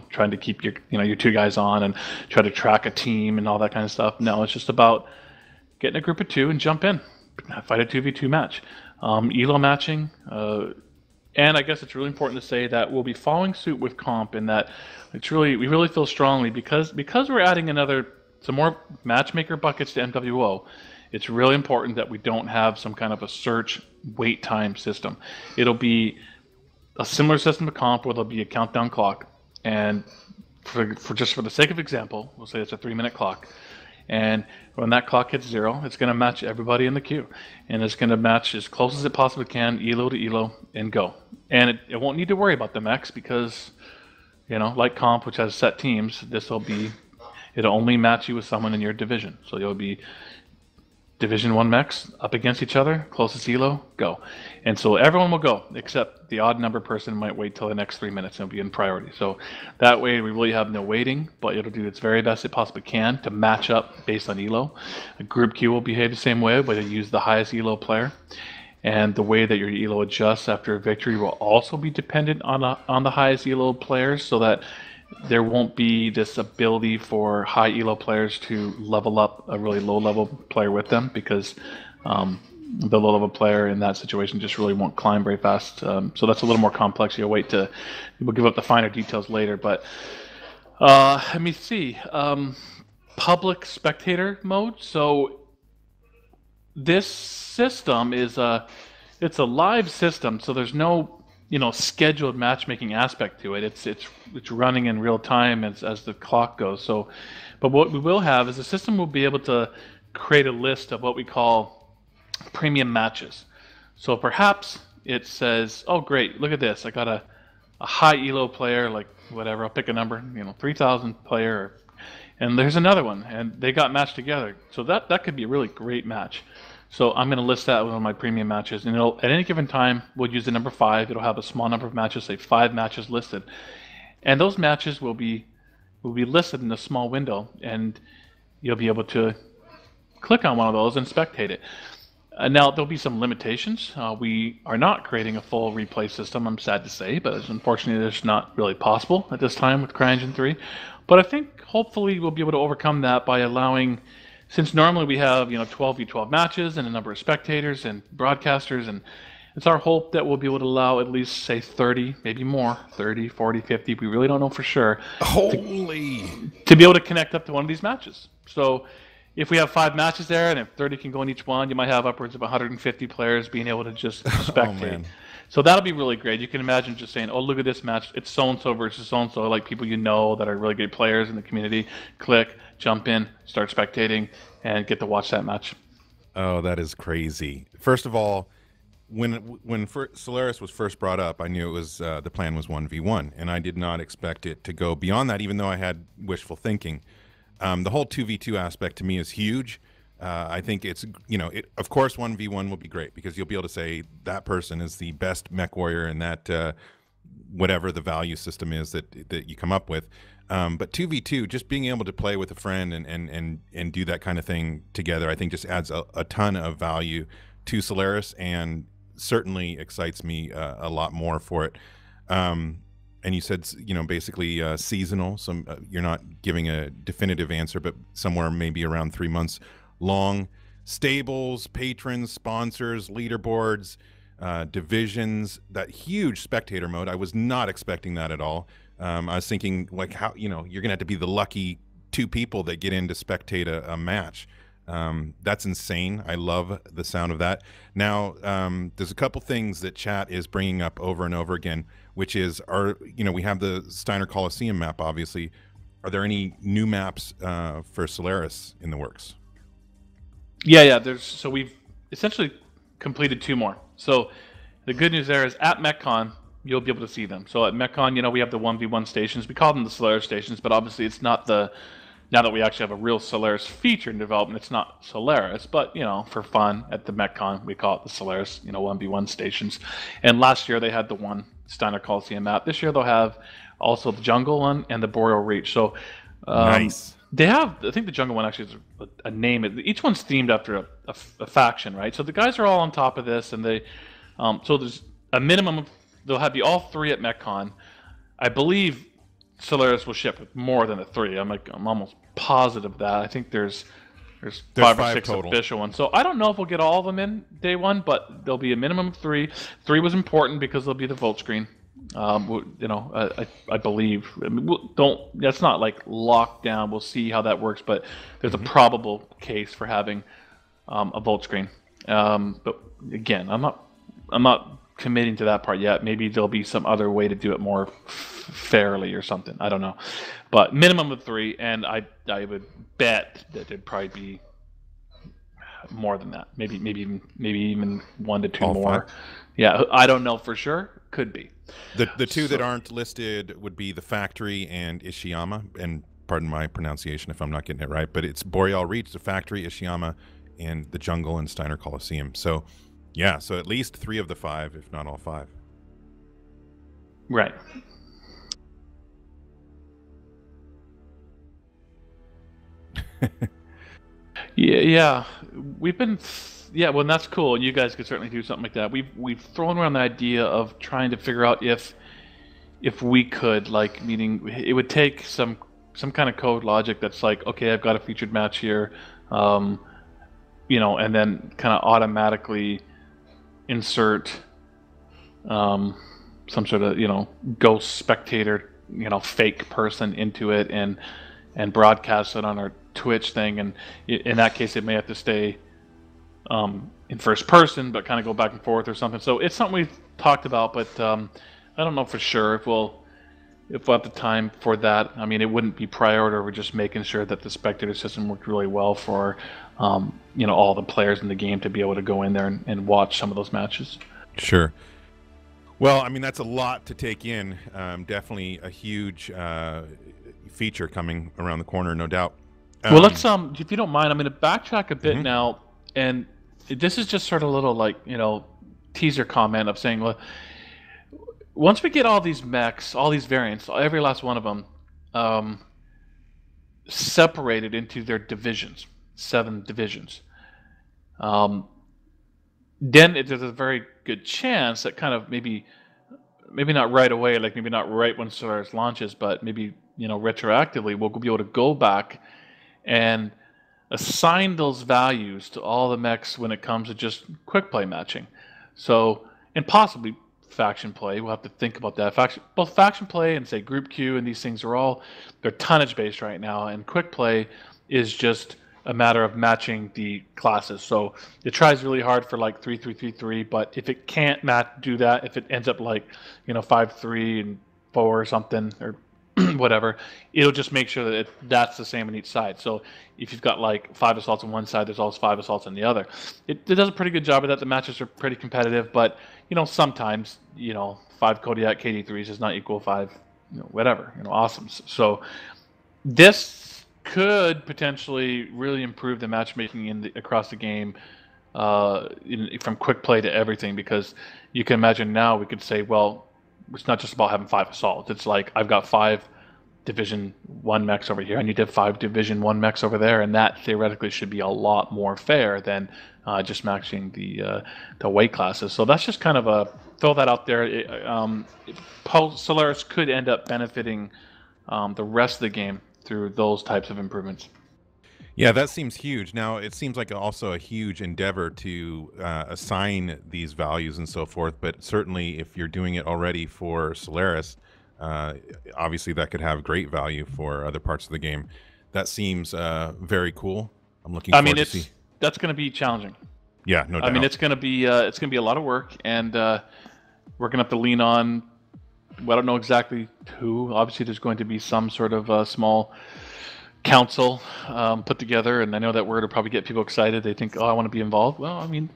trying to keep your 2 guys on and try to track a team and all that kind of stuff. No, it's just about getting a group of 2 and jump in, fight a 2v2 match. ELO matching, and I guess it's really important to say that we'll be following suit with comp in that we really feel strongly because we're adding some more matchmaker buckets to MWO. It's really important that we don't have some kind of a search wait time system. It'll be a similar system to comp where there'll be a countdown clock, and for the sake of example, we'll say it's a 3-minute clock. And when that clock hits 0, it's going to match everybody in the queue. And it's going to match as close as it possibly can, ELO to ELO, and go. And it won't need to worry about the mechs because, like comp, which has set teams, it'll only match you with someone in your division. So you'll be Division 1 mechs up against each other, closest ELO, go. And so everyone will go, except the odd number person might wait till the next 3 minutes and it'll be in priority. So that way we really have no waiting, but it'll do its very best it possibly can to match up based on ELO. A group queue will behave the same way, but you use the highest ELO player. And the way that your ELO adjusts after a victory will also be dependent on the highest ELO players, so that there won't be this ability for high ELO players to level up a really low level player with them, because the low level player in that situation just really won't climb very fast. So that's a little more complex. We'll give up the finer details later. But let me see. Public spectator mode. So this system is it's a live system, so there's no scheduled matchmaking aspect to it. It's running in real time as the clock goes. So, but what we will have is the system will be able to create a list of what we call premium matches. So perhaps it says, oh great, look at this, I got a high ELO player, like whatever, I'll pick a number, 3,000 player, and there's another one, and they got matched together. So that could be a really great match. So I'm going to list that one of my premium matches, and at any given time, we'll use the number 5. It'll have a small number of matches, say 5 matches listed, and those matches will be listed in a small window, and you'll be able to click on one of those and spectate it. Now there'll be some limitations. We are not creating a full replay system, I'm sad to say, but unfortunately it's not really possible at this time with CryEngine 3. But I think hopefully we'll be able to overcome that by allowing. Since normally we have 12v12 matches and a number of spectators and broadcasters, and it's our hope that we'll be able to allow at least, say, 30, maybe more, 30, 40, 50, we really don't know for sure, Holy! to be able to connect up to one of these matches. So if we have 5 matches there, and if 30 can go in each one, you might have upwards of 150 players being able to just spectate. man. So that'll be really great. You can imagine just saying, "Oh, look at this match. It's so and so versus so and so." Like people you know that are really good players in the community. Click, jump in, start spectating, and get to watch that match. Oh, that is crazy. First of all, when Solaris was first brought up, I knew it was the plan was 1v1, and I did not expect it to go beyond that, even though I had wishful thinking. The whole 2v2 aspect to me is huge. I think it's, of course 1v1 will be great because you'll be able to say that person is the best mech warrior in that whatever the value system is that you come up with. But 2v2, just being able to play with a friend and do that kind of thing together, I think just adds a ton of value to Solaris and certainly excites me a lot more for it. And you said, basically seasonal. You're not giving a definitive answer, but somewhere maybe around 3 months long. Stables, patrons, sponsors, leaderboards, divisions, that huge spectator mode. I was not expecting that at all. I was thinking like how, you're going to have to be the lucky 2 people that get in to spectate a match. That's insane. I love the sound of that. Now, there's a couple things that chat is bringing up over and over again, which is we have the Steiner Coliseum map, obviously. Are there any new maps for Solaris in the works? Yeah. So we've essentially completed 2 more. So the good news there is at Metcon, you'll be able to see them. So at Metcon, we have the 1v1 stations. We call them the Solaris stations, but obviously it's not now that we actually have a real Solaris feature in development, it's not Solaris, but, for fun at the Metcon, we call it the Solaris, 1v1 stations. And last year they had the one Steiner Coliseum map. This year they'll have also the Jungle one and the Boreal Reach. So Nice. They have, I think the Jungle one actually is a name. Each one's themed after a faction, right? So the guys are all on top of this, and they, so there's a minimum of, they'll have all 3 at Metcon. I believe Solaris will ship with more than 3. I'm almost positive of that. I think there's 5 or 6 total official ones. So I don't know if we'll get all of them in day one, but there'll be a minimum of 3. 3 was important because there'll be the vote screen. I believe. That's not like locked down. We'll see how that works, but there's a probable case for having a vote screen. But again, I'm not committing to that part yet. Maybe there'll be some other way to do it more fairly or something. I don't know, but minimum of 3, and I would bet that there'd probably be more than that. Maybe even 1 to 2 All more. 5? Yeah, I don't know for sure. Could be. The 2 that aren't listed would be the Factory and Ishiyama, and pardon my pronunciation if I'm not getting it right, but it's Boreal Reach, the Factory, Ishiyama, and the Jungle and Steiner Coliseum. So yeah, so at least 3 of the 5, if not all 5. Right. Yeah. We've been, well, that's cool. You guys could certainly do something like that. We've thrown around the idea of trying to figure out if we could, meaning it would take some kind of code logic that's like, okay, I've got a featured match here, and then kind of automatically insert some sort of ghost spectator fake person into it and broadcast it on our Twitch thing, and in that case it may have to stay in first person but kind of go back and forth or something. So it's something we've talked about, but I don't know for sure if we'll have the time for that. I mean, it wouldn't be priority over just making sure that the spectator system worked really well for all the players in the game to be able to go in there and watch some of those matches. Sure. Well, I mean, that's a lot to take in. Definitely a huge feature coming around the corner, no doubt. Well, let's if you don't mind, I'm going to backtrack a bit now, and this is just sort of a little teaser comment of saying, well, once we get all these mechs, all these variants, every last one of them separated into their divisions, 7 divisions, then there's a very good chance that kind of maybe not right away, maybe not right when Solaris launches, but maybe retroactively we'll be able to go back and assign those values to all the mechs when it comes to just quick play matching. So, and possibly faction play. We'll have to think about that. Both faction play and say group queue and these things they're tonnage based right now, and quick play is just a matter of matching the classes. So it tries really hard for like 3-3-3-3, but if it can't do that, if it ends up like 5-3 and 4 or something or whatever, it'll just make sure that that's the same on each side. So if you've got like 5 assaults on one side, there's always 5 assaults on the other. It does a pretty good job of that. The matches are pretty competitive, but sometimes 5 Kodiak KD3s does not equal 5 whatever awesome. So this could potentially really improve the matchmaking across the game, from quick play to everything, because you can imagine now we could say, well, it's not just about having 5 assaults. It's like I've got 5 Division 1 mechs over here. I need to have 5 Division 1 mechs over there, and that theoretically should be a lot more fair than just matching the weight classes. So that's just kind of a throw that out there. Solaris could end up benefiting the rest of the game through those types of improvements. Yeah, that seems huge. Now, it seems like also a huge endeavor to assign these values and so forth, but certainly if you're doing it already for Solaris, obviously that could have great value for other parts of the game. That seems very cool. I'm looking forward to see. That's going to be challenging. Yeah, no doubt. I mean, it's going to be a lot of work, and we're going to have to lean on, well, I don't know exactly who. Obviously, there's going to be some sort of small council put together, and I know that word will probably get people excited. They think, oh, I want to be involved. Well, I mean,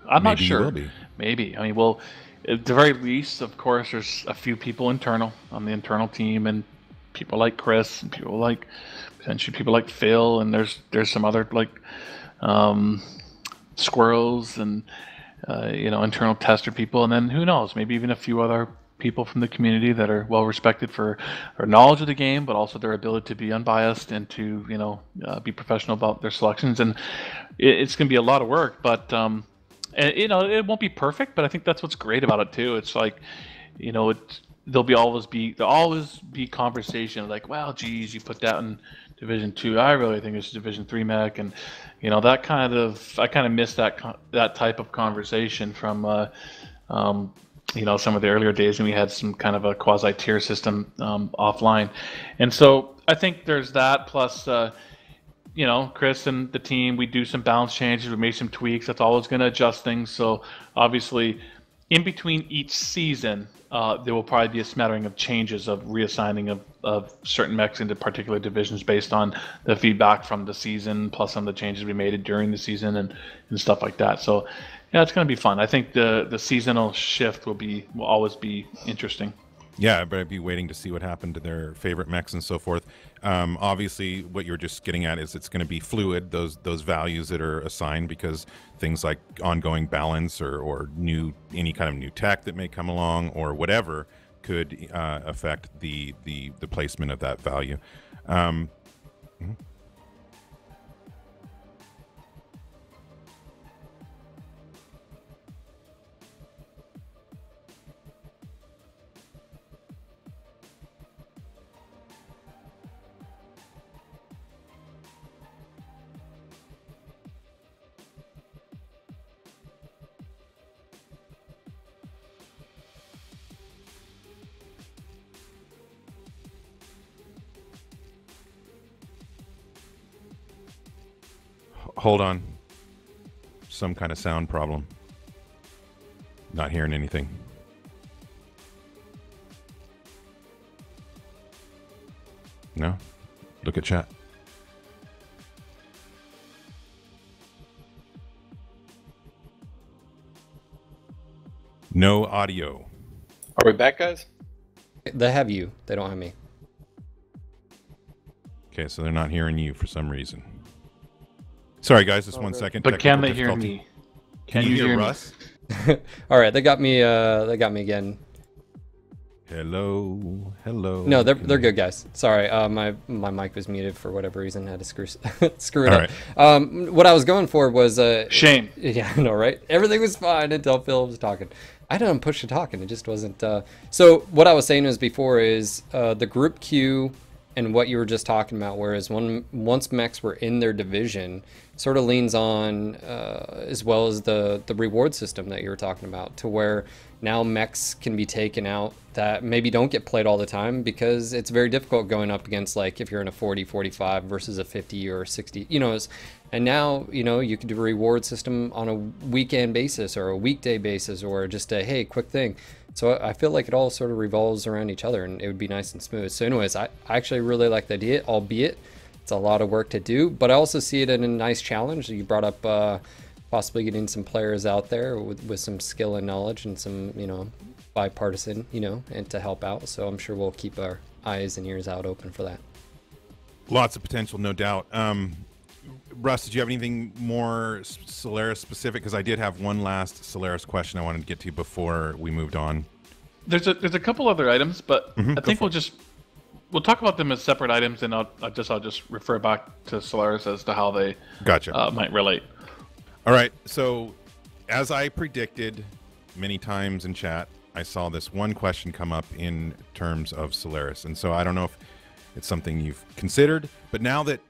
I'm not sure. You will be. Maybe. I mean, well, at the very least, of course, there's a few people on the internal team, and people like Chris, and potentially people like Phil, and there's some other like squirrels and internal tester people, and then who knows, maybe even a few other people from the community that are well respected for their knowledge of the game, but also their ability to be unbiased and to be professional about their selections. And it's going to be a lot of work, but it won't be perfect. But I think that's what's great about it too. It's like there'll always be conversation like, well, geez, you put that in Division 2. I really think it's Division 3 mech, and I kind of miss that type of conversation from some of the earlier days when we had some kind of a quasi-tier system offline. And so I think there's that, plus Chris and the team, we do some balance changes, we make some tweaks. That's always going to adjust things. So obviously in between each season, there will probably be a smattering of changes of reassigning of certain mechs into particular divisions based on the feedback from the season, plus some of the changes we made during the season and stuff like that. So yeah, it's going to be fun. I think the seasonal shift will always be interesting. Yeah, but I'd be waiting to see what happened to their favorite mechs and so forth. Obviously, what you're just getting at is it's going to be fluid, those values that are assigned, because things like ongoing balance or any kind of new tech that may come along or whatever could affect the placement of that value. Hold on. Some kind of sound problem. Not hearing anything. No? Look at chat. No audio. Are we back, guys? They have you. They don't have me. Okay, so they're not hearing you for some reason. Sorry, guys, just 1 second. But can they hear me? Can you hear Russ? All right, they got me. They got me again. Hello. No, they're good, guys. Sorry, my mic was muted for whatever reason. I had to screw it up. Right. What I was going for was shame. Yeah, I know, right? Everything was fine until Phil was talking. I didn't push to talking. It just wasn't. So what I was saying was before is the group queue and what you were just talking about. Whereas once mechs were in their division, sort of leans on as well as the reward system that you were talking about, to where now mechs can be taken out that maybe don't get played all the time because it's very difficult going up against, like, if you're in a 40, 45 versus a 50 or 60, and now, you can do a reward system on a weekend basis or a weekday basis or just a, hey, quick thing. So I feel like it all sort of revolves around each other and it would be nice and smooth. So anyways, I actually really like the idea, albeit it's a lot of work to do, but I also see it in a nice challenge. You brought up possibly getting some players out there with some skill and knowledge and some, bipartisan, and to help out. So I'm sure we'll keep our eyes and ears out open for that. Lots of potential, no doubt. Russ, did you have anything more Solaris specific? Because I did have one last Solaris question I wanted to get to before we moved on. There's a couple other items, but I think we'll talk about them as separate items, and I'll just refer back to Solaris as to how they might relate. All right. So, as I predicted many times in chat, I saw this one question come up in terms of Solaris, and so I don't know if it's something you've considered, but now that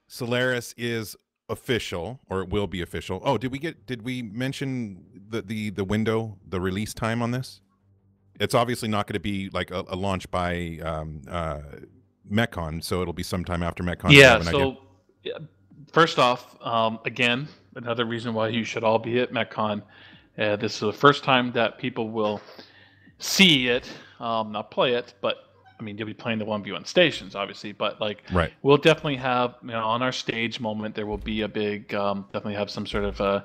Solaris is official, or it will be official. Oh, did we mention the window, the release time on this? It's obviously not going to be like a launch by Metcon, so it'll be sometime after Metcon. Yeah. So first off, again, another reason why you should all be at Metcon. This is the first time that people will see it, not play it, but I mean, you'll be playing the 1v1 stations, obviously, but we'll definitely have, on our stage moment, there will be a big, definitely have some sort of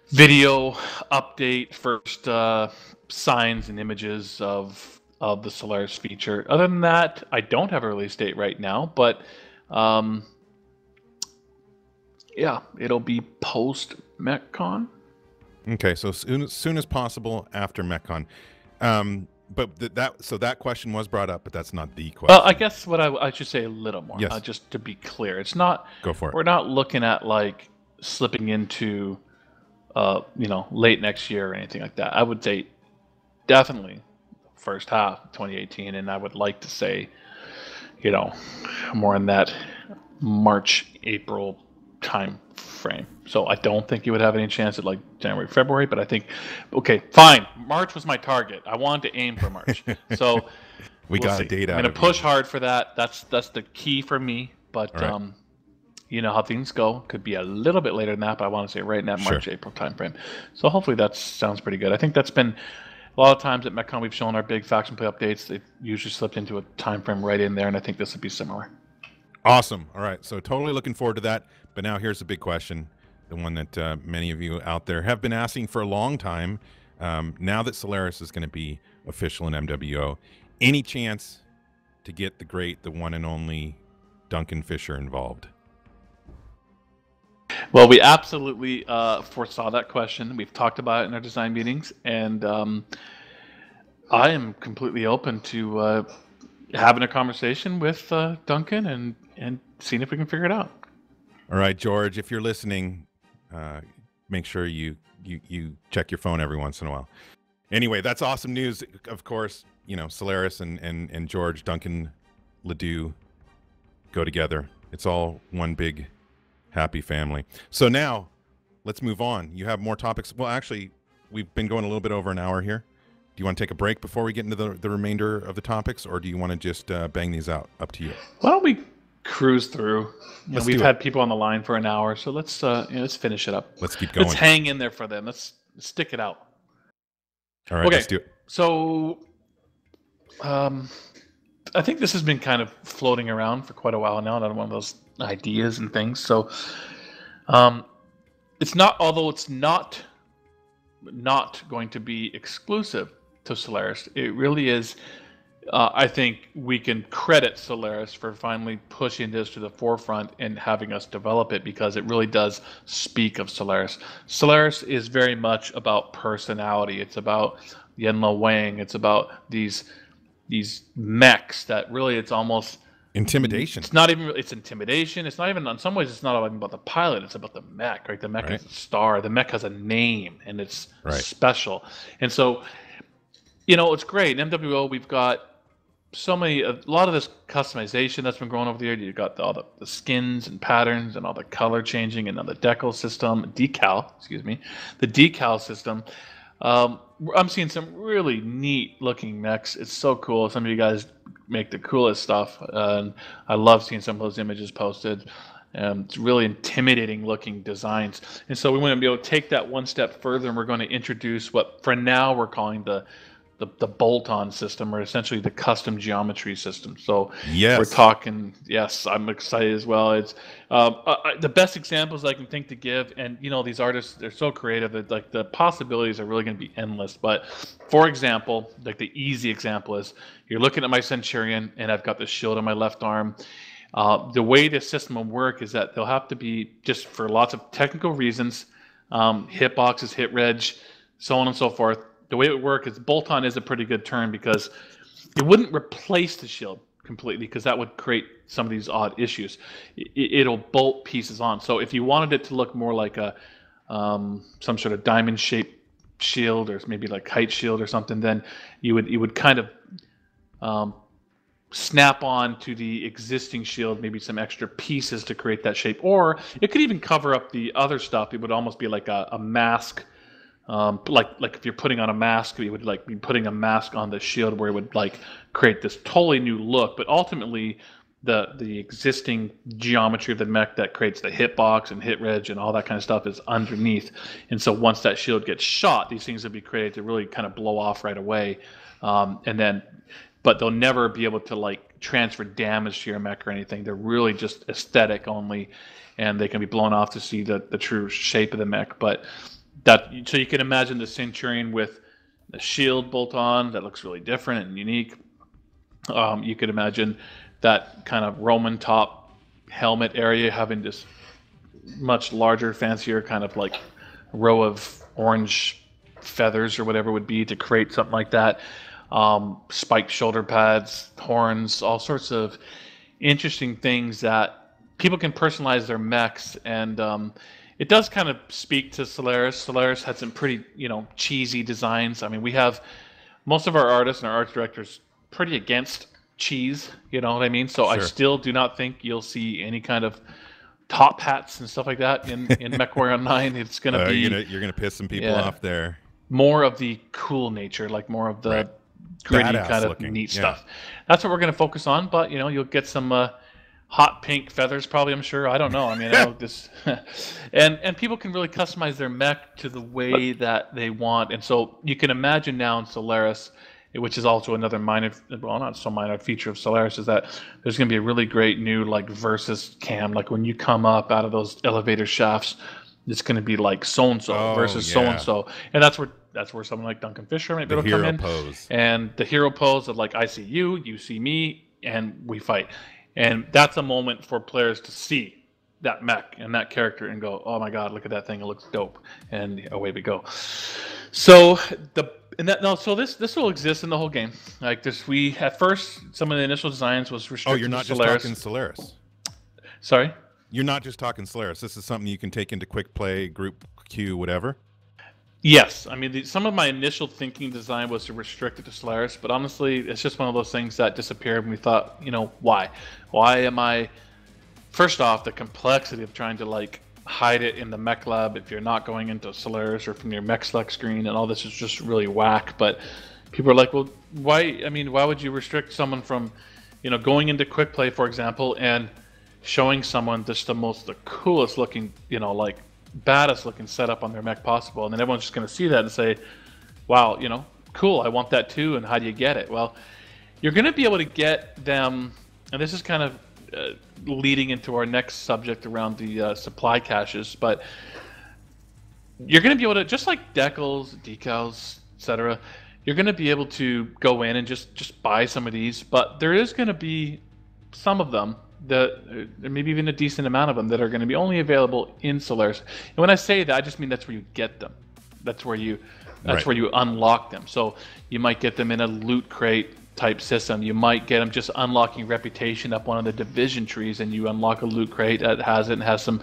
video update, first signs and images of the Solaris feature. Other than that, I don't have a release date right now, but yeah, it'll be post Metcon. Okay, so soon as possible after Metcon. But that question was brought up, but that's not the question. Well, I guess what I should say a little more, just to be clear. It's not. Go for it. We're not looking at like slipping into, late next year or anything like that. I would say definitely first half of 2018, and I would like to say, more in that March, April time frame. So I don't think you would have any chance at like January, February, but I think, okay, fine. March was my target. I wanted to aim for March. So we'll got a date out. I'm going to push hard for that. That's the key for me. But right. You know how things go. Could be a little bit later than that, but I want to say right in that March, April time frame. So hopefully that sounds pretty good. I think that's been a lot of times at Metcon we've shown our big faction play updates. They've usually slipped into a time frame right in there, and I think this would be similar. Awesome. All right. So totally looking forward to that. But now here's the big question, the one that many of you out there have been asking for a long time. Now that Solaris is going to be official in MWO, any chance to get the great, the one and only Duncan Fisher involved? Well, we absolutely foresaw that question. We've talked about it in our design meetings, and I am completely open to having a conversation with Duncan and seeing if we can figure it out. All right, George, if you're listening, make sure you check your phone every once in a while. Anyway, that's awesome news. Of course, Solaris and George, Duncan Ledoux go together. It's all one big happy family. So now let's move on. You have more topics. Well, actually, we've been going a little bit over an hour here. Do you want to take a break before we get into the remainder of the topics, or do you want to just bang these out? Up to you. Why don't we cruise through? We've had people on the line for an hour, so let's finish it up. Let's keep going. Let's hang in there for them. Let's stick it out. All right, let's do it. So, I think this has been kind of floating around for quite a while now. Another one of those ideas and things. So, it's not. Although it's not going to be exclusive to Solaris. It really is. I think we can credit Solaris for finally pushing this to the forefront and having us develop it, because it really does speak of Solaris. Solaris is very much about personality. It's about Yenlo Wang. It's about these mechs that really, it's almost intimidation. It's not even. It's intimidation. It's not even. In some ways, it's not even about the pilot. It's about the mech. Right? The mech is a star. The mech has a name, and it's special. And so, it's great. In MWO, we've got a lot of this customization that's been growing over the year. You've got all the skins and patterns and all the color changing, and now the decal system, the decal system. I'm seeing some really neat looking mechs. It's so cool. Some of you guys make the coolest stuff, and I love seeing some of those images posted. It's really intimidating looking designs, and so we want to be able to take that one step further, and we're going to introduce what for now we're calling the bolt-on system, or essentially the custom geometry system. So Yes. we're talking. Yes, I'm excited as well. It's the best examples I can think to give, and these artists, they're so creative that like the possibilities are really going to be endless. But for example, like the easy example is you're looking at my Centurion, and I've got the shield on my left arm. The way this system will work is that they'll have to be, just for lots of technical reasons, hitboxes, hit reg, so on and so forth. The way it would work is bolt-on is a pretty good term because it wouldn't replace the shield completely, because that would create some of these odd issues. It'll bolt pieces on. So if you wanted it to look more like a some sort of diamond-shaped shield, or maybe like kite shield or something, then you would kind of snap on to the existing shield, maybe some extra pieces to create that shape, or it could even cover up the other stuff. It would almost be like a mask. Like if you're putting on a mask, you would like be putting a mask on the shield where it would like create this totally new look. But ultimately, the existing geometry of the mech that creates the hitbox and hit reg and all that kind of stuff is underneath. And so once that shield gets shot, these things would be created to really kind of blow off right away. But they'll never be able to like transfer damage to your mech or anything. They're really just aesthetic only, and they can be blown off to see the true shape of the mech. But so you can imagine the Centurion with the shield bolt on that looks really different and unique. You could imagine that kind of Roman top helmet area having this much larger, fancier kind of like row of orange feathers or whatever it would be to create something like that. Spiked shoulder pads, horns, all sorts of interesting things that people can personalize their mechs. And it does kind of speak to Solaris. Solaris had some pretty, cheesy designs. I mean, we have most of our artists and our art directors pretty against cheese, you know what I mean? So sure. I still do not think you'll see any kind of top hats and stuff like that in MechWarrior Online. It's going to be... You're going to piss some people off there. More of the cool nature, like more of the gritty badass kind of looking. Neat stuff. That's what we're going to focus on, but, you'll get some... hot pink feathers, probably. I'm sure. I don't know. I mean, and people can really customize their mech to the way that they want. And so you can imagine now in Solaris, which is also another minor, well, not so minor feature of Solaris, is that there's going to be a really great new like versus cam. Like when you come up out of those elevator shafts, it's going to be like so and so versus so and so, and that's where someone like Duncan Fisher might be able to come in. Pose. And the hero pose of like I see you, you see me, and we fight. And that's a moment for players to see that mech and that character and go, oh my god, look at that thing, it looks dope, and away we go. So this will exist in the whole game. Like we at first, some of the initial designs was restricted. Oh, you're not to just talking Solaris. Sorry, you're not just talking Solaris. This is something you can take into quick play, group queue, whatever. Yes, I mean some of my initial thinking design was to restrict it to Solaris, but honestly, it's just one of those things that disappeared. And we thought, why? Why am I? First off, the complexity of trying to like hide it in the mech lab if you're not going into Solaris or from your mech select screen, and all this is just really whack. But people are like, well, why? I mean, why would you restrict someone from, going into quick play, for example, and showing someone just the coolest looking, like baddest looking setup on their mech possible, and then everyone's just going to see that and say, wow, cool, I want that too. And how do you get it? Well, you're going to be able to get them, and this is kind of leading into our next subject around the supply caches, but you're going to be able to, just like decals, etc., you're going to be able to go in and just buy some of these, but there is going to be some of them, maybe even a decent amount of them, that are going to be only available in Solaris. And when I say that, I just mean that's where you get them. That's where you unlock them. So you might get them in a loot crate type system. You might get them just unlocking reputation up one of the division trees, and you unlock a loot crate that has it and has some,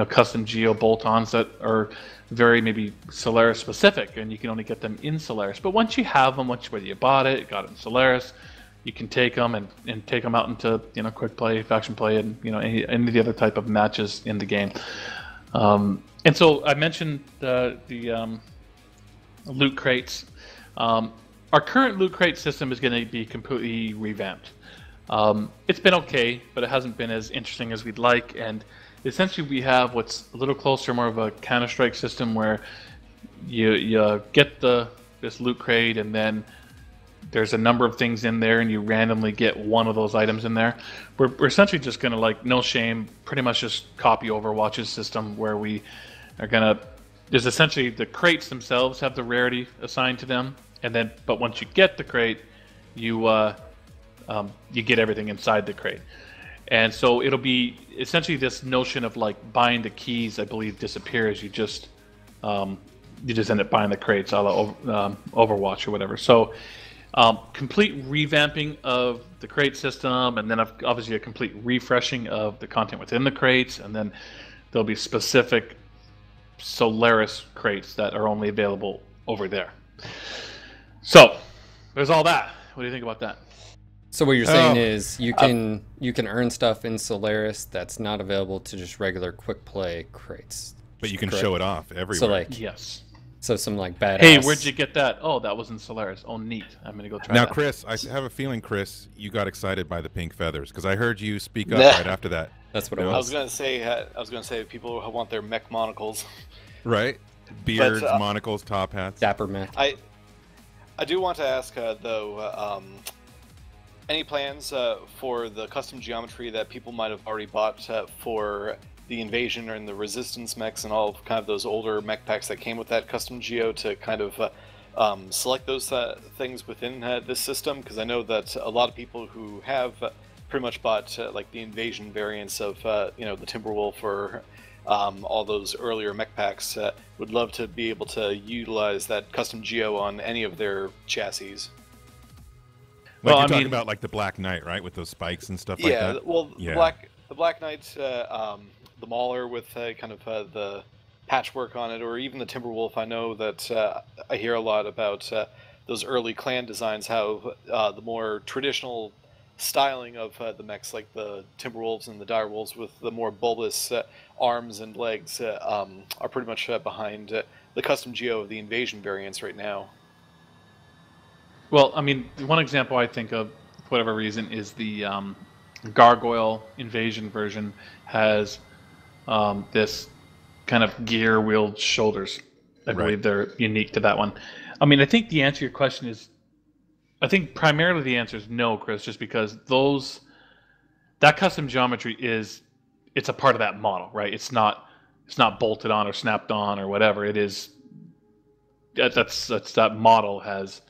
custom geo bolt-ons that are very maybe Solaris specific, and you can only get them in Solaris. But once you have them, whether you bought it, got it in Solaris, you can take them and take them out into quick play, faction play, and any of the other type of matches in the game. And so I mentioned the loot crates. Our current loot crate system is going to be completely revamped. It's been okay, but it hasn't been as interesting as we'd like. And essentially, we have what's a little closer, more of a Counter-Strike system, where you get this loot crate, and then there's a number of things in there, and you randomly get one of those items in there. We're essentially just going to, like, no shame, pretty much just copy Overwatch's system, where we are going to. There's essentially the crates themselves have the rarity assigned to them, and then but once you get the crate, you get everything inside the crate. And so it'll be essentially this notion of like buying the keys, I believe, disappears. You just end up buying the crates, a la Overwatch or whatever. So complete revamping of the crate system, and then obviously a complete refreshing of the content within the crates, and then there'll be specific Solaris crates that are only available over there. So there's all that. What do you think about that? So what you're saying is you can earn stuff in Solaris that's not available to just regular quick play crates. But you can show it off everywhere. So like yes. So some like badass. Hey, where'd you get that? Oh, that was in Solaris. Oh, neat. I'm gonna go try now, that. Chris, I have a feeling, Chris, you got excited by the pink feathers because I heard you speak up right after that. That's what it was. I was gonna say people who want their mech monocles. Right? Beards, monocles, top hats. Dapper mech. I do want to ask though, any plans for the custom geometry that people might have already bought for the Invasion and the Resistance mechs and all of kind of those older mech packs that came with that custom geo to kind of select those things within this system? Because I know that a lot of people who have pretty much bought like the Invasion variants of the Timberwolf or all those earlier mech packs would love to be able to utilize that custom geo on any of their chassis. Like you're talking about like the Black Knight, right, with those spikes and stuff like that. The Black Knight, the Mauler with kind of the patchwork on it, or even the Timberwolf. I know that I hear a lot about those early clan designs, how the more traditional styling of the mechs, like the Timberwolves and the Direwolves with the more bulbous arms and legs, are pretty much behind the custom geo of the Invasion variants right now. Well, I mean, one example I think of, for whatever reason, is the Gargoyle Invasion version has this kind of gear-wheeled shoulders. I believe they're unique to that one. I mean, I think the answer to your question is, I think primarily the answer is no, Chris, just because that custom geometry it's a part of that model, right? It's not bolted on or snapped on or whatever. It is that model is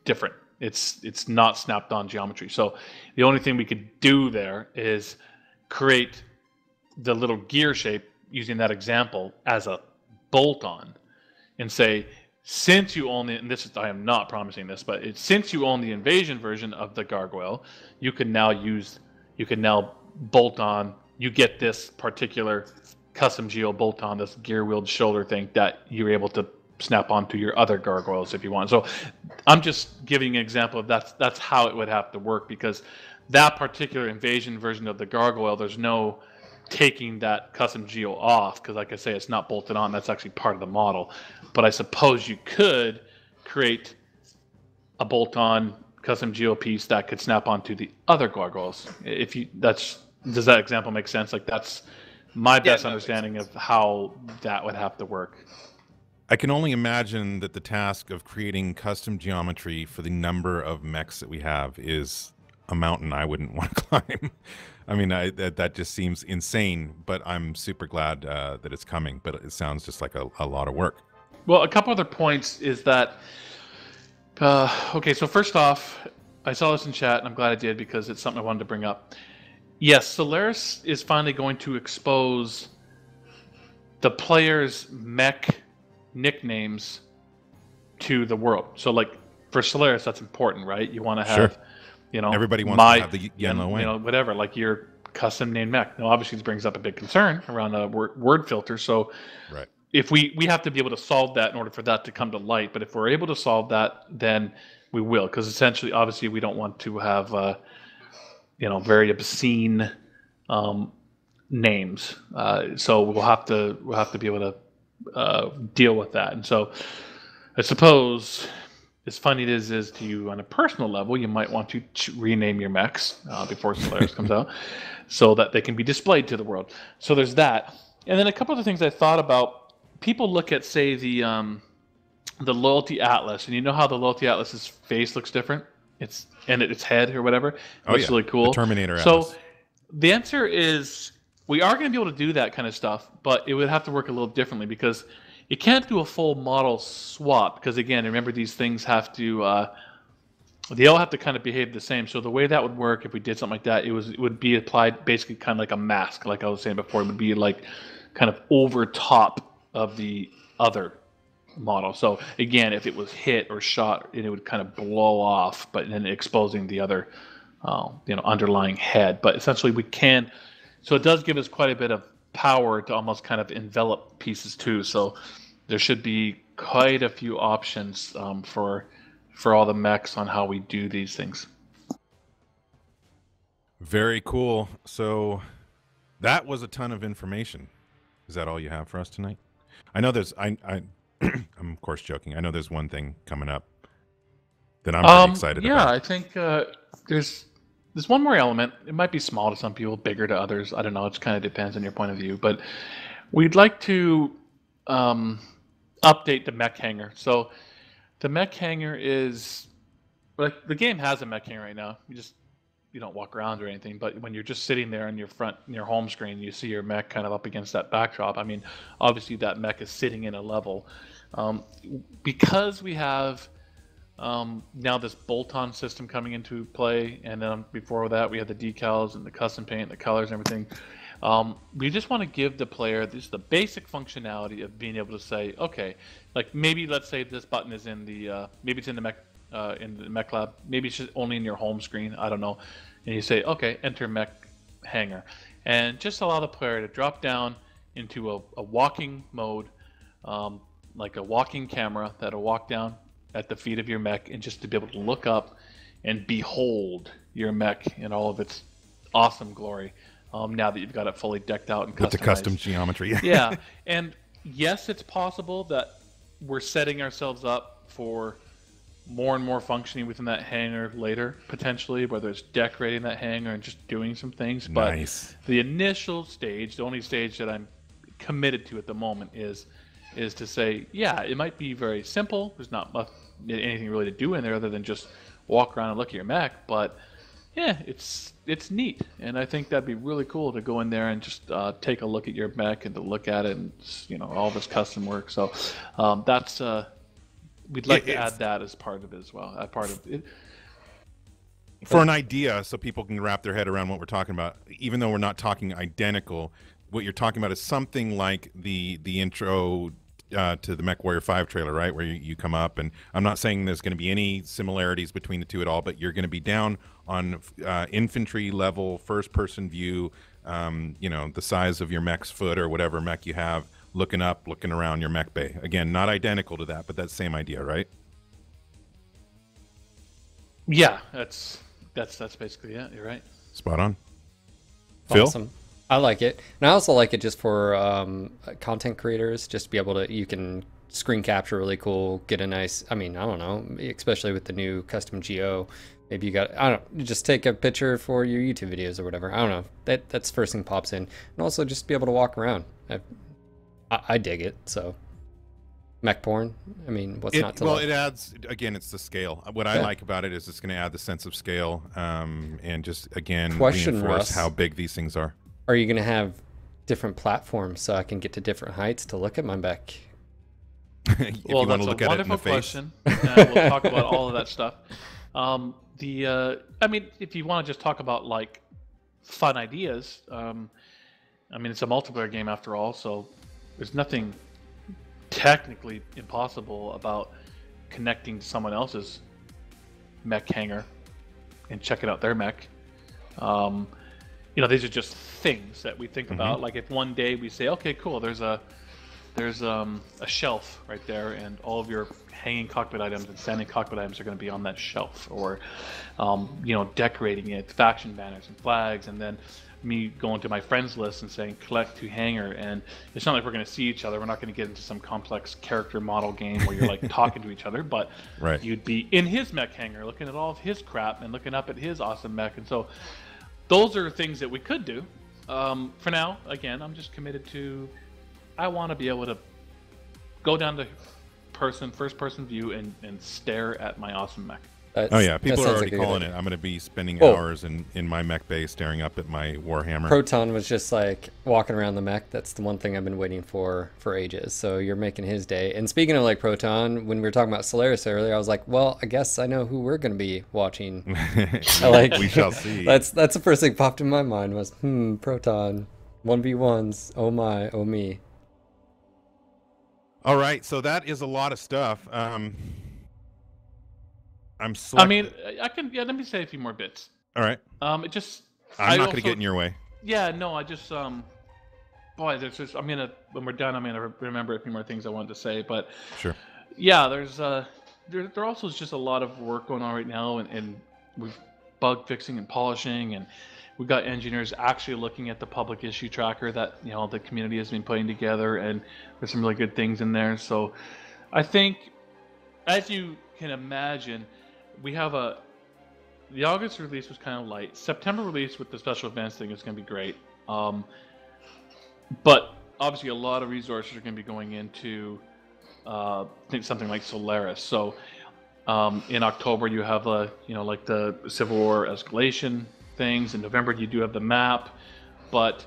different. It's not snapped on geometry. So the only thing we could do there is create the little gear shape using that example as a bolt on and say, since you own it, and I am not promising this, but since you own the Invasion version of the Gargoyle, you can now bolt on, you get this particular custom geo bolt on, this gear wheeled shoulder thing that you're able to snap onto your other Gargoyles if you want. So I'm just giving an example of that's how it would have to work, because that particular Invasion version of the Gargoyle, there's no taking that custom geo off, because like I say, it's not bolted on. That's actually part of the model. But I suppose you could create a bolt-on custom geo piece that could snap onto the other Gargoyles. Does that example make sense? Like, that's my best understanding of how that would have to work. I can only imagine that the task of creating custom geometry for the number of mechs that we have is a mountain I wouldn't want to climb. I mean, that just seems insane, but I'm super glad that it's coming. But it sounds just like a lot of work. Well, a couple other points is that, okay, so first off, I saw this in chat, and I'm glad I did because it's something I wanted to bring up. Yes, Solaris is finally going to expose the players' mech nicknames to the world. So, like, for Solaris, that's important, right? You want to have, everybody wants to have the yellow wing. Whatever, like your custom named mech. Now, obviously, this brings up a big concern around a word filter. So, if we have to be able to solve that in order for that to come to light. But if we're able to solve that, then we will, because essentially, obviously, we don't want to have very obscene names. So we'll have to be able to deal with that. And so I suppose, as funny it is to you on a personal level, you might want to rename your mechs before Solaris comes out, so that they can be displayed to the world. So there's that. And then a couple of things I thought about. People look at, say, the Loyalty Atlas, and you know how the Loyalty Atlas's face looks different? Its head or whatever. Looks really cool. The Terminator Atlas. So the answer is we are going to be able to do that kind of stuff, but it would have to work a little differently because you can't do a full model swap because, again, remember these things have to they all have to kind of behave the same. So the way that would work if we did something like that, it would be applied basically kind of like a mask, like I was saying before. It would be like kind of over top of the other model. So again, if it was hit or shot, it would kind of blow off, but then exposing the other underlying head. But essentially we can, so it does give us quite a bit of power to almost kind of envelop pieces too. So there should be quite a few options for all the mechs on how we do these things. Very cool. So that was a ton of information. Is that all you have for us tonight? I know there's I'm of course joking. I know there's one thing coming up that I'm pretty excited about. Yeah, I think there's one more element. It might be small to some people, bigger to others. I don't know. It kind of depends on your point of view. But we'd like to update the mech hangar. So the mech hangar is, like, the game has a mech hangar right now. You don't walk around or anything, but when you're just sitting there on your home screen, you see your mech kind of up against that backdrop. I mean, obviously that mech is sitting in a level. Because we have now this bolt-on system coming into play, and then before that we had the decals and the custom paint, the colors and everything. We just want to give the player the basic functionality of being able to say, okay, like maybe let's say this button is in the maybe it's in the mech lab, maybe it's just only in your home screen, I don't know, and you say, okay, enter mech hangar, and just allow the player to drop down into a walking mode, like a walking camera that'll walk down at the feet of your mech, and just to be able to look up and behold your mech in all of its awesome glory. Now that you've got it fully decked out and customized. With the custom geometry. Yeah, and yes, it's possible that we're setting ourselves up for more and more functioning within that hangar later, potentially, whether it's decorating that hangar and just doing some things. But nice. The initial stage, the only stage that I'm committed to at the moment is to say, yeah, it might be very simple. There's not much, anything really to do in there other than just walk around and look at your mech. But yeah, it's neat, and I think that'd be really cool to go in there and just take a look at your mech and to look at it, and all this custom work. So that's we'd like to add that as part of it as well. Part of it. For an idea, so people can wrap their head around what we're talking about. Even though we're not talking identical, what you're talking about is something like the intro to the MechWarrior 5 trailer, right? Where you come up, and I'm not saying there's going to be any similarities between the two at all, but you're going to be down on infantry level, first-person view, the size of your mech's foot or whatever mech you have, looking up, looking around your mech bay. Again, not identical to that, but that same idea, right? Yeah, that's basically it. You're right. Spot on. Phil? Awesome. I like it. And I also like it just for content creators, just to be able to, you can screen capture really cool, get a nice, I don't know, especially with the new custom geo, maybe you just take a picture for your YouTube videos or whatever. I don't know. That's the first thing pops in. And also just be able to walk around. I dig it, so. Mech porn, what's not to love? It adds, again, it's the scale. What I like about it is it's going to add the sense of scale, and just, again, reinforce Russ, how big these things are. Are you going to have different platforms so I can get to different heights to look at my mech? Well, that's a wonderful question. We'll talk about all of that stuff. If you want to just talk about, like, fun ideas, it's a multiplayer game after all, so there's nothing technically impossible about connecting to someone else's mech hangar and checking out their mech. These are just things that we think about. Like if one day we say, okay, cool, there's a shelf right there, and all of your hanging cockpit items and standing cockpit items are going to be on that shelf, or decorating it, faction banners and flags, and then me going to my friends list and saying collect to Hangar, and it's not like we're going to see each other. We're not going to get into some complex character model game where you're like talking to each other, but Right. you'd be in his mech hangar looking at all of his crap and looking up at his awesome mech. And so those are things that we could do. For now, again, I'm just committed to, I want to be able to go down to first person view and stare at my awesome mech. Oh yeah, people are already calling it. I'm going to be spending hours in my mech bay staring up at my Warhammer. Proton was just like walking around the mech. That's the one thing I've been waiting for ages. So you're making his day. And speaking of like Proton, when we were talking about Solaris earlier, I was like, well, I guess I know who we're going to be watching. We shall see. That's the first thing popped in my mind was, Proton, 1v1s. Oh my, oh me. All right, so that is a lot of stuff. I mean, I can. Yeah, let me say a few more bits. All right. It just. I'm not going to get in your way. Yeah, no, I just. Boy, there's just. I'm gonna. When we're done, I'm gonna remember a few more things I wanted to say. But. Sure. Yeah, there's. There also is just a lot of work going on right now, and we've bug fixing and polishing, and we've got engineers actually looking at the public issue tracker that the community has been putting together, and there's some really good things in there. So, I think, as you can imagine. We have the August release was kind of light. September release with the special events thing is going to be great. But obviously a lot of resources are going to be going into I think something like Solaris. So in October you have like the Civil War escalation things. In November you do have the map. But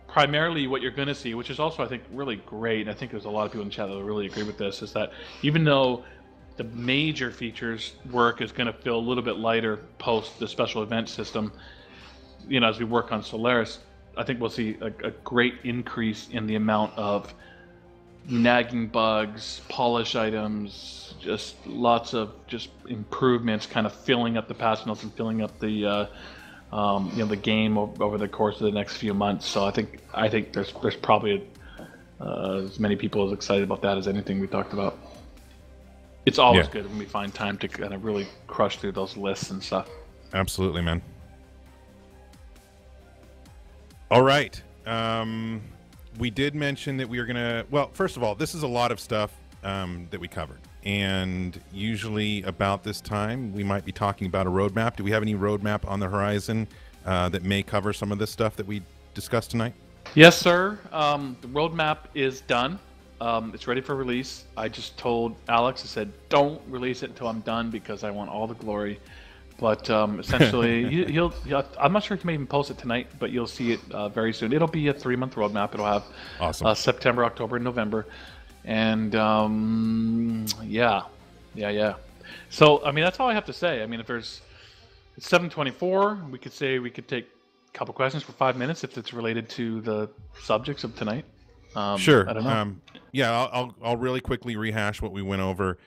primarily what you're going to see, which is also I think really great, and I think there's a lot of people in the chat that really agree with this, is that even though the major features work is going to feel a little bit lighter post the special event system. As we work on Solaris, I think we'll see a great increase in the amount of nagging bugs, polish items, just lots of just improvements, kind of filling up the patch notes and filling up the the game over the course of the next few months. So I think there's probably as many people as excited about that as anything we talked about. It's always good when we find time to kind of really crush through those lists and stuff. Absolutely, man. All right. We did mention that we were going to... Well, first of all, this is a lot of stuff that we covered. And usually about this time, we might be talking about a roadmap. Do we have any roadmap on the horizon that may cover some of this stuff that we discussed tonight? Yes, sir. The roadmap is done. It's ready for release. I just told Alex, I said, don't release it until I'm done because I want all the glory. But essentially, he'll I'm not sure if he may even post it tonight, but you'll see it very soon. It'll be a 3-month roadmap. It'll have awesome. September, October, and November. And yeah. So, I mean, that's all I have to say. I mean, it's 7:24, we could take a couple questions for 5 minutes if it's related to the subjects of tonight. Sure. I don't know. Yeah, I'll really quickly rehash what we went over.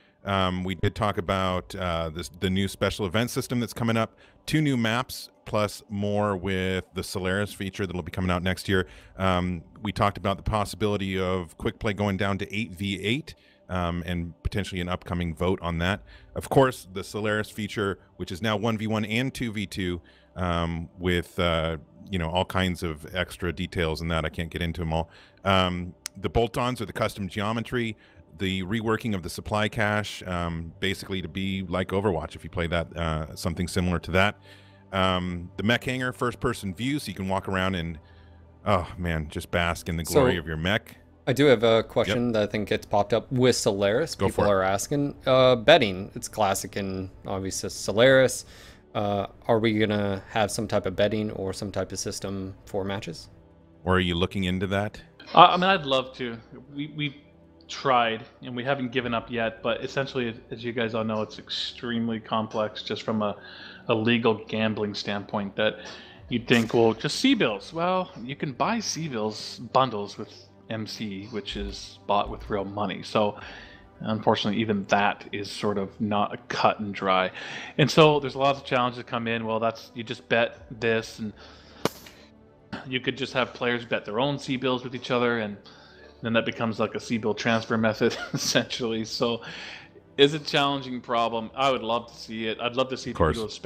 We did talk about the new special event system that's coming up, 2 new maps, plus more with the Solaris feature that'll be coming out next year. We talked about the possibility of quick play going down to 8v8 and potentially an upcoming vote on that. Of course, the Solaris feature, which is now 1v1 and 2v2 with all kinds of extra details in that. I can't get into them all. The bolt-ons or the custom geometry, the reworking of the supply cache, basically to be like Overwatch if you play that, something similar to that. The mech hangar, first-person view, so you can walk around and, oh man, just bask in the glory of your mech. I do have a question that I think gets popped up with Solaris. People are asking. Betting, it's classic in obviously Solaris. Are we going to have some type of betting or some type of system for matches? Or are you looking into that? I mean, I'd love to. We've tried, and we haven't given up yet, but essentially, as you guys all know, it's extremely complex just from a legal gambling standpoint that you'd think, well, just C-bills. Well, you can buy C-bills bundles with MC, which is bought with real money. So unfortunately, even that is sort of not a cut and dry. And so there's a lot of challenges that come in. Well, you just bet this, and you could just have players bet their own C-bills with each other, and then that becomes like a C-bill transfer method, essentially. So is a challenging problem. I would love to see it. I'd love to see people course.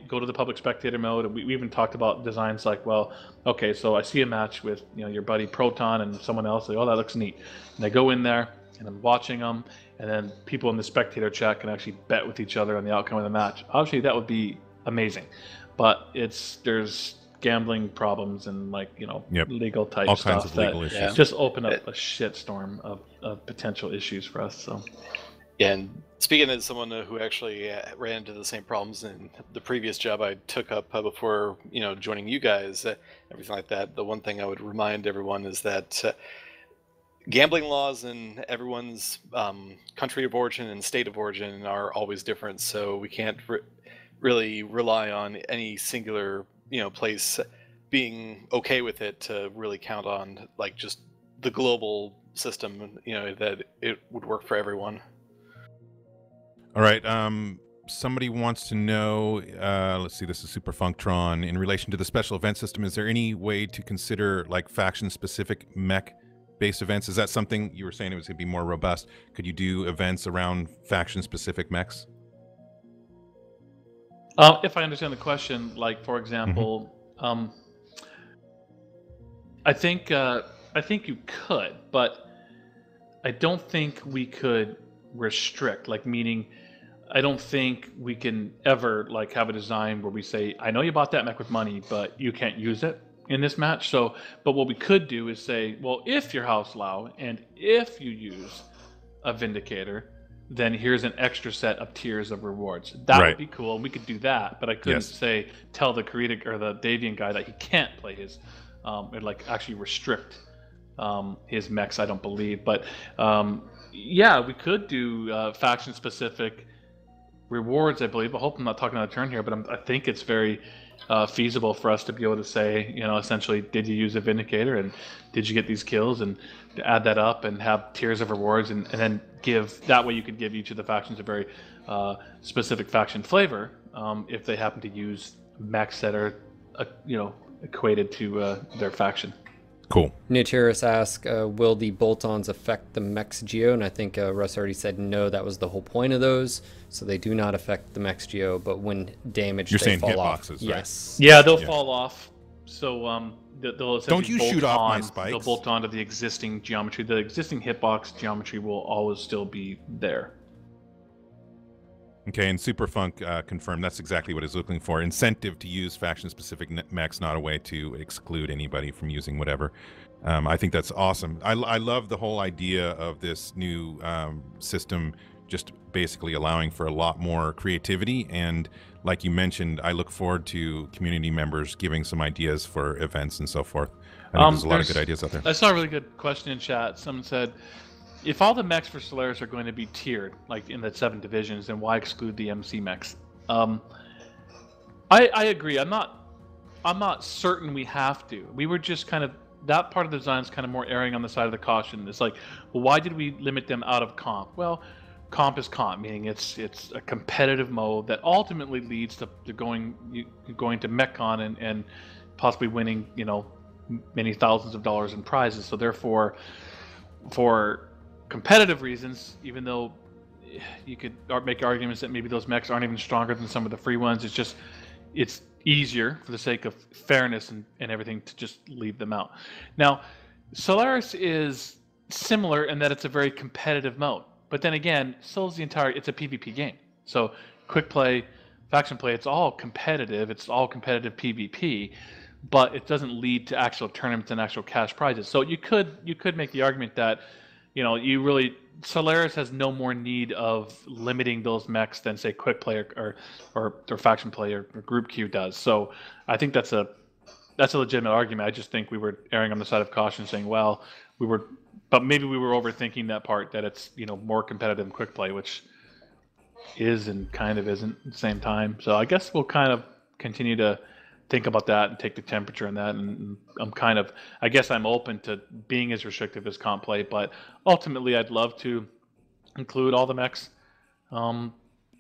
go to the public spectator mode. We even talked about designs like, well, okay, so I see a match with your buddy Proton and someone else. Like, oh, that looks neat. And I go in there and I'm watching them, and then people in the spectator chat can actually bet with each other on the outcome of the match. Obviously, that would be amazing, but there's gambling problems and legal type all stuff kinds of legal issues. just open up a shitstorm of potential issues for us. So. Yeah, and speaking as someone who actually ran into the same problems in the previous job I took up before, joining you guys, everything like that, the one thing I would remind everyone is that gambling laws in everyone's country of origin and state of origin are always different. So we can't really rely on any singular, place being okay with it to really count on just the global system, that it would work for everyone. All right. Somebody wants to know, let's see, this is Super Funktron. In relation to the special event system, is there any way to consider faction-specific mech-based events? Is that something you were saying it was going to be more robust? Could you do events around faction-specific mechs? If I understand the question, for example, I think you could, but I don't think we could restrict, meaning I don't think we can ever have a design where we say, I know you bought that mech with money, but you can't use it in this match. So, but what we could do is say, well, if your house allow and if you use a Vindicator, then here's an extra set of tiers of rewards. That would be cool. We could do that, but I couldn't tell the Kodiak or the Davian guy that he can't play his, or actually restrict his mechs. I don't believe, but yeah, we could do faction-specific rewards. I believe. I hope I'm not talking out of turn here, but I think it's very feasible for us to be able to say, essentially, did you use a Vindicator and did you get these kills, and to add that up and have tiers of rewards, and then give that way you could give each of the factions a very specific faction flavor if they happen to use mechs that are equated to their faction. Cool. Natiris asks, will the bolt-ons affect the mech's geo? And I think Russ already said no, that was the whole point of those. So they do not affect the mech's geo, but when damaged, You're they saying fall off. hitboxes, right? Yes. Yeah, they'll fall off. So they'll essentially Don't you shoot off my spikes? They'll bolt onto the existing geometry. The existing hitbox geometry will always still be there. Okay, and Superfunk confirmed that's exactly what he's looking for. Incentive to use faction-specific mechs, not a way to exclude anybody from using whatever. I think that's awesome. I love the whole idea of this new system just basically allowing for a lot more creativity. And like you mentioned, I look forward to community members giving some ideas for events and so forth. I think there's a lot of good ideas out there. I saw a really good question in chat. Someone said, if all the mechs for Solaris are going to be tiered, in the 7 divisions, then why exclude the MC mechs? I agree. I'm not certain we have to. We were just kind of, that part of the design is kind of more erring on the side of the caution. It's well, why did we limit them out of comp? Well, comp is comp, meaning it's a competitive mode that ultimately leads to going to Metcon and possibly winning, many thousands of dollars in prizes. So therefore, for competitive reasons, even though you could make arguments that maybe those mechs aren't even stronger than some of the free ones, it's easier for the sake of fairness and everything to just leave them out. Now, Solaris is similar in that it's a very competitive mode, but then again, so is it's a PvP game. So quick play, faction play, it's all competitive. It's all competitive PvP, but it doesn't lead to actual tournaments and actual cash prizes. So you could make the argument that Solaris has no more need of limiting those mechs than say quick play or faction play or group queue does. So I think that's a legitimate argument. I just think we were erring on the side of caution, saying, well, but maybe we were overthinking that part, that it's more competitive than quick play, which is and kind of isn't at the same time. So I guess we'll kind of continue to think about that and take the temperature on that. And I guess I'm open to being as restrictive as comp play, but ultimately I'd love to include all the mechs. I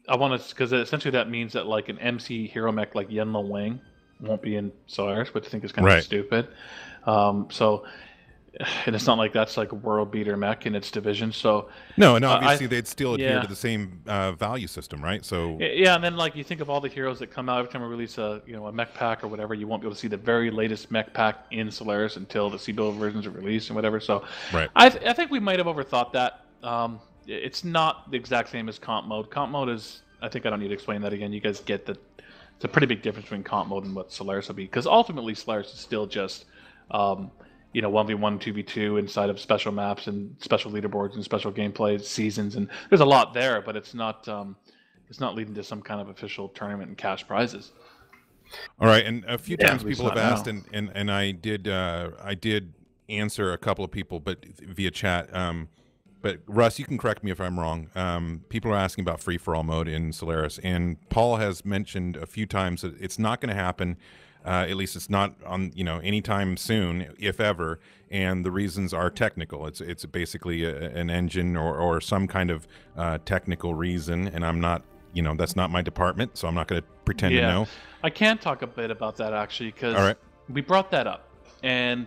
want to, because essentially that means that an MC hero mech like Yenlo Wang won't be in Solaris, which I think is kind of stupid. So and it's not like that's like a world beater mech in its division. So No, and obviously they'd still adhere yeah. to the same value system, right? So Yeah, and then like you think of all the heroes that come out every time we release a a mech pack or whatever, you won't be able to see the very latest mech pack in Solaris until the CBO versions are released and whatever. So right. I think we might have overthought that. It's not the exact same as comp mode. Comp mode is, I think I don't need to explain that again. You guys get that it's a pretty big difference between comp mode and what Solaris will be, because ultimately Solaris is still just 1v1, 2v2 inside of special maps and special leaderboards and special gameplay seasons, and there's a lot there, but it's not leading to some kind of official tournament and cash prizes. All right, and a few times people have asked, now. and I did answer a couple of people, but via chat. But Russ, you can correct me if I'm wrong. People are asking about free-for-all mode in Solaris, and Paul has mentioned a few times that it's not going to happen. At least it's not on anytime soon, if ever. And the reasons are technical. It's basically an engine or some kind of technical reason, and I'm not. That's not my department, so I'm not going to pretend to know. I can talk a bit about that actually, because right. we brought that up, and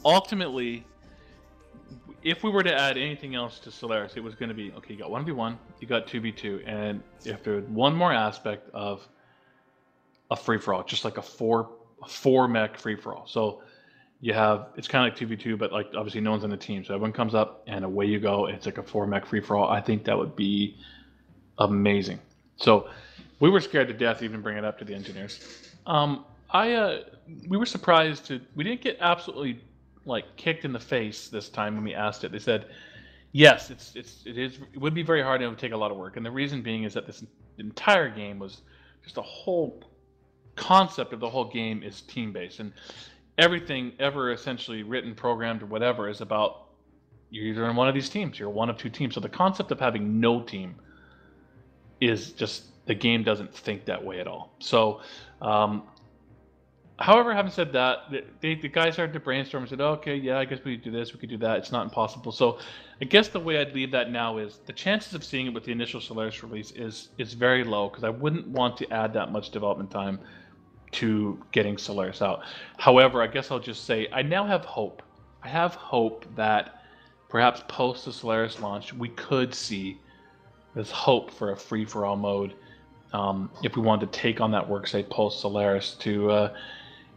ultimately, if we were to add anything else to Solaris, it was going to be, okay, you got 1v1, you got 2v2, and if there was one more aspect of a free-for-all, just like a four mech free-for-all. So you have, it's kind of like 2v2, but like obviously no one's on the team, so everyone comes up and away you go. It's like a 4 mech free-for-all. I think that would be amazing. So we were scared to death to even bring it up to the engineers. We were surprised we didn't get absolutely like kicked in the face this time when we asked it. They said, yes, it would be very hard and it would take a lot of work. And the reason being is that this entire game was just a whole concept of the whole game is team-based, and everything ever essentially written, programmed, or whatever is about you're either in one of these teams, you're one of two teams. So the concept of having no team is just, the game doesn't think that way at all. So however, having said that, the guys started to brainstorm and said, oh, okay, yeah, I guess we could do this, we could do that. It's not impossible. So I guess the way I'd leave that now is the chances of seeing it with the initial Solaris release is very low, because I wouldn't want to add that much development time to getting Solaris out. However, I guess I'll just say I now have hope. I have hope that perhaps post the Solaris launch, we could see this hope for a free-for-all mode if we wanted to take on that work, say, post Solaris to...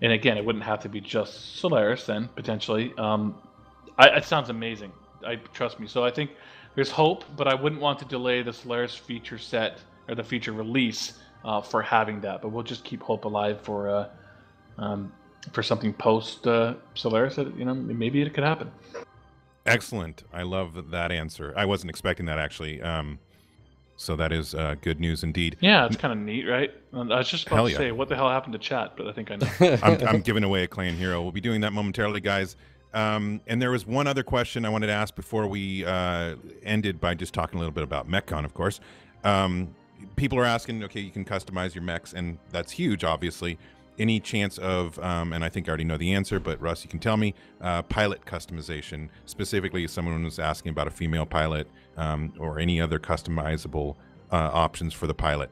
and again, it wouldn't have to be just Solaris then, potentially. It sounds amazing. Trust me. So I think there's hope, but I wouldn't want to delay the Solaris feature set or the feature release for having that. But we'll just keep hope alive for something post Solaris. Maybe it could happen. Excellent. I love that answer. I wasn't expecting that, actually. So that is good news indeed. Yeah, it's kind of neat, right? I was just about to say, what the hell happened to chat? But I think I know. I'm giving away a clan hero. We'll be doing that momentarily, guys. And there was one other question I wanted to ask before we ended by just talking a little bit about Metcon, of course. People are asking, okay, you can customize your mechs, and that's huge, obviously. Any chance of, and I think I already know the answer, but Russ, you can tell me, pilot customization? Specifically, someone was asking about a female pilot or any other customizable options for the pilot.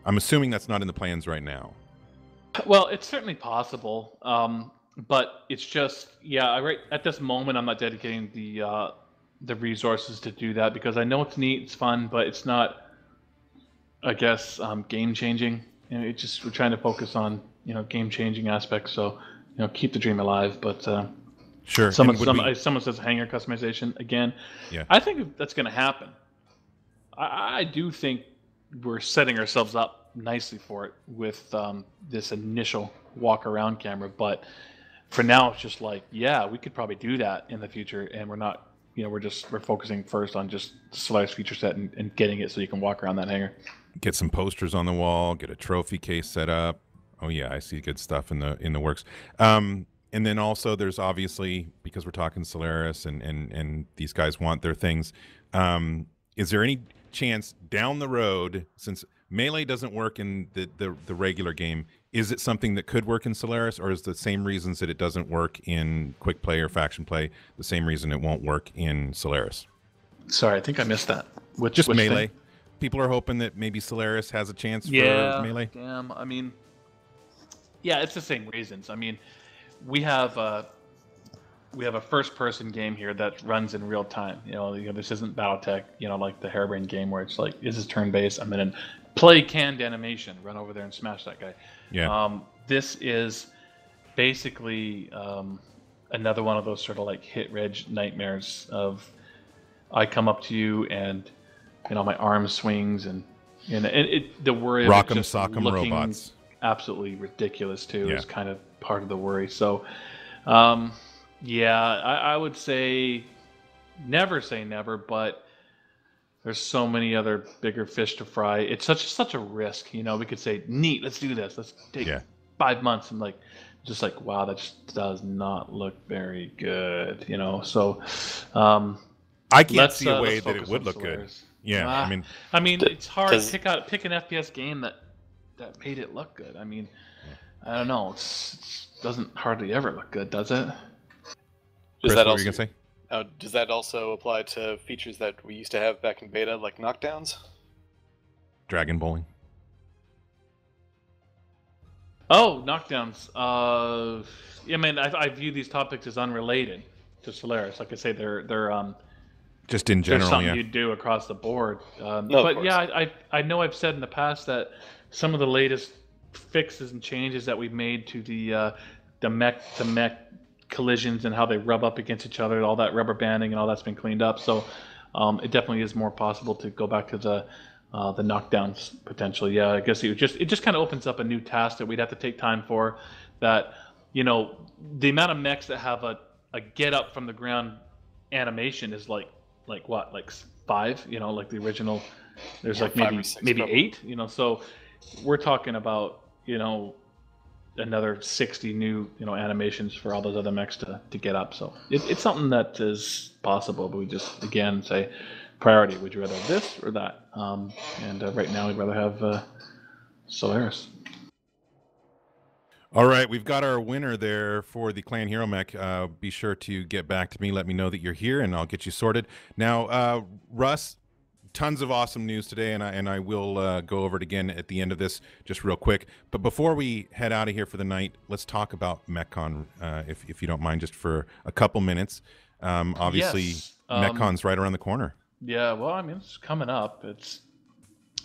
I'm assuming that's not in the plans right now. Well, it's certainly possible, but it's just, right at this moment, I'm not dedicating the resources to do that, because I know it's neat, it's fun, but it's not, I guess, game-changing. We're trying to focus on game-changing aspects. So keep the dream alive. But sure. Someone says hangar customization again. Yeah. I think that's going to happen. I do think we're setting ourselves up nicely for it with this initial walk-around camera. But for now, it's just like, we could probably do that in the future, and we're not. We're focusing first on just the Solaris feature set and getting it so you can walk around that hangar. Get some posters on the wall. Get a trophy case set up. Oh yeah, I see good stuff in the works. And then also there's obviously, because we're talking Solaris and these guys want their things. Is there any chance down the road, since Melee doesn't work in the regular game, is it something that could work in Solaris, or is the same reasons that it doesn't work in quick play or faction play the same reason it won't work in Solaris? Sorry, I think I missed that. Which Melee. Thing? People are hoping that maybe Solaris has a chance for Melee. Damn. It's the same reasons. We have we have a first-person game here that runs in real time. This isn't BattleTech, like the Hairbrain game where it's like, this is turn-based. I'm gonna play canned animation, run over there and smash that guy. Yeah. This is basically another one of those sort of like hit reg nightmares of I come up to you and my arm swings and the worry of Rock'em it just sock'em looking robots. absolutely ridiculous too Yeah. is kind of part of the worry. So I would say never, but there's so many other bigger fish to fry. It's such a risk. We could say, neat, let's do this. Let's take 5 months and wow, that just does not look very good. So I can't see a way that it would look good. Yeah, I mean, it's hard to pick an FPS game that made it look good. I mean, I don't know. It doesn't hardly ever look good, does it? Chris, what were you gonna say? Does that also apply to features that we used to have back in beta, like knockdowns? Dragon bowling. Oh, knockdowns. I view these topics as unrelated to Solaris. Like I say, they're just in general, something you do across the board. I know I've said in the past that some of the latest fixes and changes that we've made to the mech collisions and how they rub up against each other, all that rubber banding and all that's been cleaned up. So it definitely is more possible to go back to the knockdowns potentially. Yeah, I guess it just kind of opens up a new task that we'd have to take time for. That the amount of mechs that have a get up from the ground animation is like 5, like the original. There's like maybe 8, so we're talking about another 60 new animations for all those other mechs to get up. So it's something that is possible, but we just again say priority. Would you rather have this or that? Right now we'd rather have Solaris. All right, we've got our winner there for the Clan Hero Mech. Be sure to get back to me. Let me know that you're here, and I'll get you sorted. Now, Russ, tons of awesome news today, and I will go over it again at the end of this, just real quick. But before we head out of here for the night, let's talk about Metcon, if you don't mind, just for a couple minutes. Obviously, Yes. Metcon's right around the corner. Yeah, well, I mean, it's coming up. It's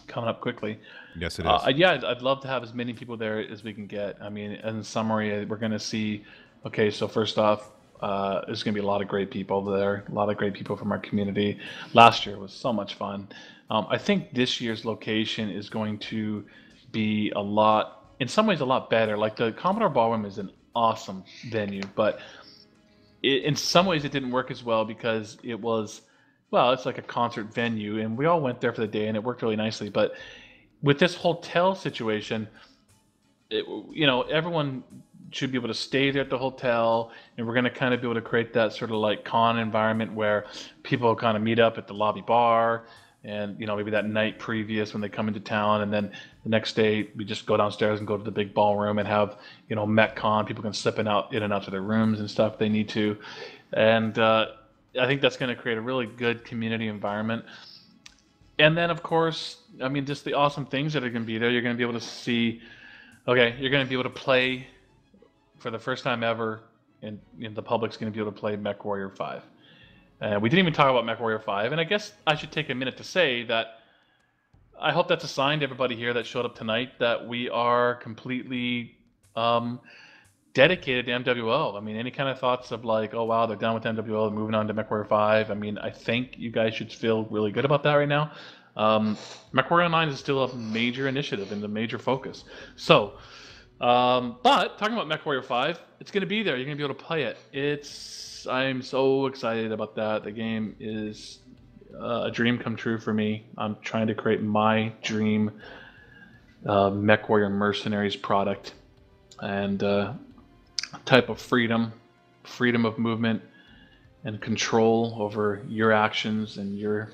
coming up quickly. Yes, it is. I'd love to have as many people there as we can get. I mean, in summary, we're going to see, okay, so first off, there's going to be a lot of great people there, a lot of great people from our community. Last year was so much fun. I think this year's location is going to be in some ways, a lot better. Like the Commodore Ballroom is an awesome venue, but in some ways it didn't work as well because it was, it's like a concert venue, and we all went there for the day, and it worked really nicely. But with this hotel situation, everyone should be able to stay there at the hotel, and we're going to kind of be able to create that sort of like con environment where people kind of meet up at the lobby bar, and maybe that night previous when they come into town, and then the next day we just go downstairs and go to the big ballroom and have Metcon. People can slip in and out to their rooms and stuff if they need to, and I think that's going to create a really good community environment. And then, of course, I mean, just the awesome things that are going to be there. You're going to be able to see, you're going to be able to play for the first time ever, and the public's going to be able to play MechWarrior 5. We didn't even talk about MechWarrior 5, and I guess I should take a minute to say that I hope that's a sign to everybody here that showed up tonight that we are completely dedicated to MWO. I mean, any kind of thoughts of like, oh wow, they're done with MWO, they're moving on to MechWarrior 5. I mean, I think you guys should feel really good about that right now. MechWarrior Online is still a major initiative and a major focus. So, but talking about MechWarrior 5, it's going to be there. You're going to be able to play it. I'm so excited about that. The game is a dream come true for me. I'm trying to create my dream MechWarrior Mercenaries product, and type of freedom of movement and control over your actions and your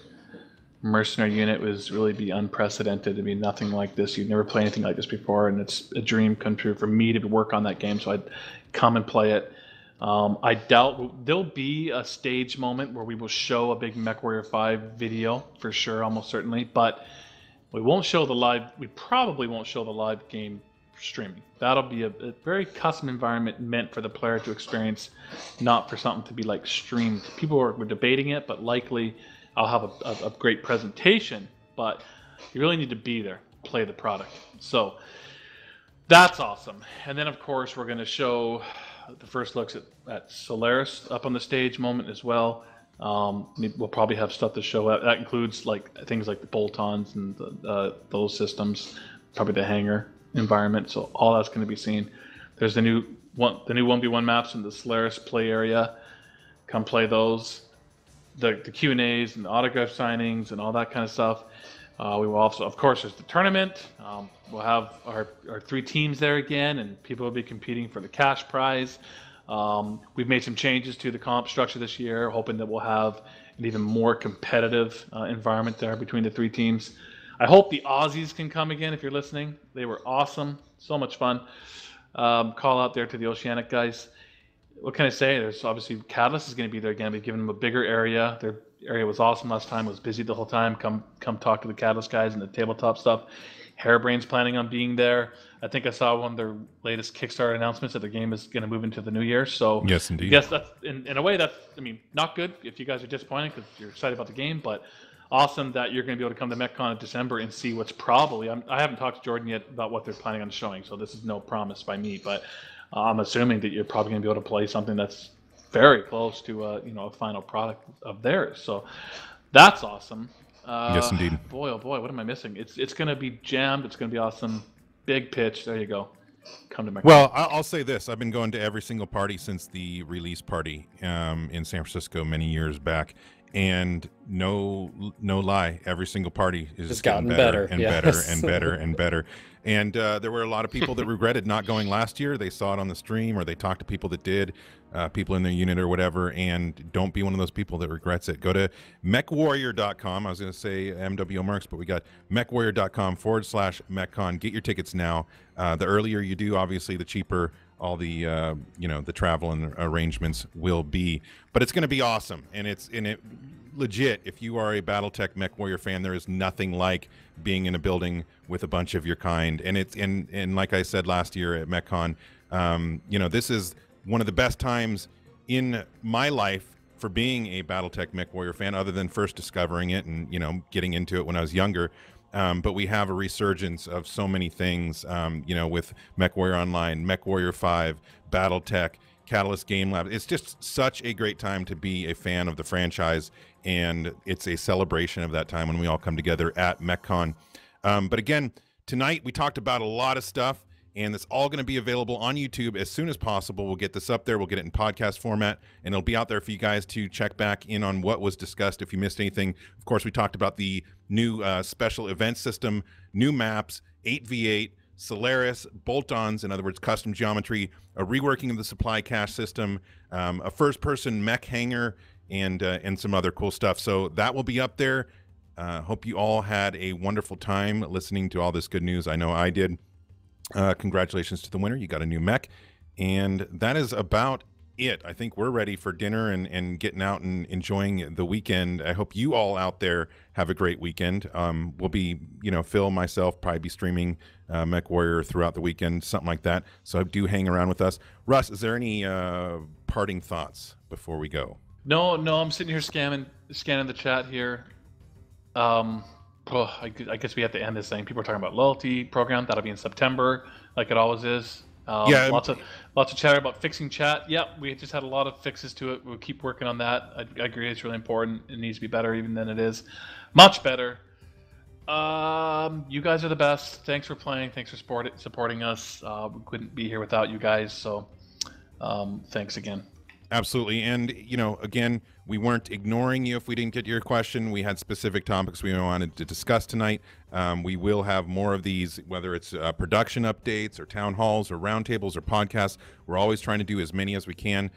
mercenary unit was really be unprecedented. I mean, nothing like this. You've never played anything like this before, and it's a dream come true for me to work on that game, so I'd come and play it. I doubt there'll be a stage moment where we will show a big MechWarrior 5 video for sure, almost certainly, but we probably won't show the live game streaming. That'll be a very custom environment meant for the player to experience, not for something to be like streamed. People were debating it, but likely I'll have a great presentation, but you really need to be there, play the product. So that's awesome. And then of course we're going to show the first looks at Solaris up on the stage moment as well. We'll probably have stuff to show. That includes like things like the bolt-ons and those systems, probably the hangar environment. So all that's going to be seen. There's the new 1v1 maps in the Solaris play area. Come play those. The Q&As and the autograph signings and all that kind of stuff. We will also, of course, there's the tournament. We'll have our 3 teams there again, and people will be competing for the cash prize. We've made some changes to the comp structure this year, hoping that we'll have an even more competitive environment there between the 3 teams. I hope the Aussies can come again if you're listening. They were awesome, so much fun. Call out there to the Oceanic guys. What can I say? There's obviously Catalyst is going to be there again. We've given them a bigger area. Their area was awesome last time. It was busy the whole time. Come talk to the Catalyst guys and the tabletop stuff. Hairbrain's planning on being there. I think I saw one of their latest Kickstarter announcements that the game is going to move into the new year. So yes, indeed. Yes, that's in a way that's, I mean, not good if you guys are disappointed because you're excited about the game, but awesome that you're going to be able to come to Metcon in December and see what's probably. I haven't talked to Jordan yet about what they're planning on showing, so this is no promise by me, but I'm assuming that you're probably going to be able to play something that's very close to a final product of theirs. So that's awesome. Yes, indeed. Boy, oh boy, what am I missing? It's going to be jammed. It's going to be awesome. Big pitch. There you go. Come to Metcon. Well, I'll say this. I've been going to every single party since the release party in San Francisco many years back. And no lie, every single party is just getting better and better and better and better. And there were a lot of people that regretted not going last year. They saw it on the stream or they talked to people that did, people in their unit or whatever, and don't be one of those people that regrets it. Go to mechwarrior.com. I was going to say MWO Mercs, but we got mechwarrior.com/Metcon. Get your tickets now. The earlier you do, obviously, the cheaper all the the travel and arrangements will be. But it's going to be awesome, and it legit. If you are a BattleTech Mech Warrior fan, there is nothing like being in a building with a bunch of your kind. And it's and like I said last year at MechCon, this is one of the best times in my life for being a BattleTech Mech Warrior fan, other than first discovering it and getting into it when I was younger. But we have a resurgence of so many things, with Mech Warrior Online, Mech Warrior 5, BattleTech, Catalyst Game Lab. It's just such a great time to be a fan of the franchise, and it's a celebration of that time when we all come together at MechCon. But again, tonight we talked about a lot of stuff, and it's all going to be available on YouTube as soon as possible. We'll get this up there. We'll get it in podcast format, and it'll be out there for you guys to check back in on what was discussed if you missed anything. Of course, we talked about the new special event system, new maps, 8v8, Solaris, bolt-ons, in other words, custom geometry, a reworking of the supply cache system, a first-person mech hangar, and some other cool stuff. So that will be up there. Hope you all had a wonderful time listening to all this good news. I know I did. Congratulations to the winner. You got a new mech. And that is about it. I think we're ready for dinner and getting out and enjoying the weekend. I hope you all out there have a great weekend. We'll be, Phil, myself, probably be streaming Mech Warrior throughout the weekend, something like that. So do hang around with us. Russ, is there any parting thoughts before we go? No, I'm sitting here scanning the chat here. I guess we have to end this thing. People are talking about loyalty program. That'll be in September, like it always is. Yeah, lots of chatter about fixing chat. Yep, we just had a lot of fixes to it. We'll keep working on that. I agree, it's really important. It needs to be better even than it is. Much better. You guys are the best. Thanks for playing. Thanks for supporting us. We couldn't be here without you guys. So, thanks again. Absolutely. And, again, we weren't ignoring you if we didn't get your question. We had specific topics we wanted to discuss tonight. We will have more of these, whether it's production updates or town halls or roundtables or podcasts. We're always trying to do as many as we can.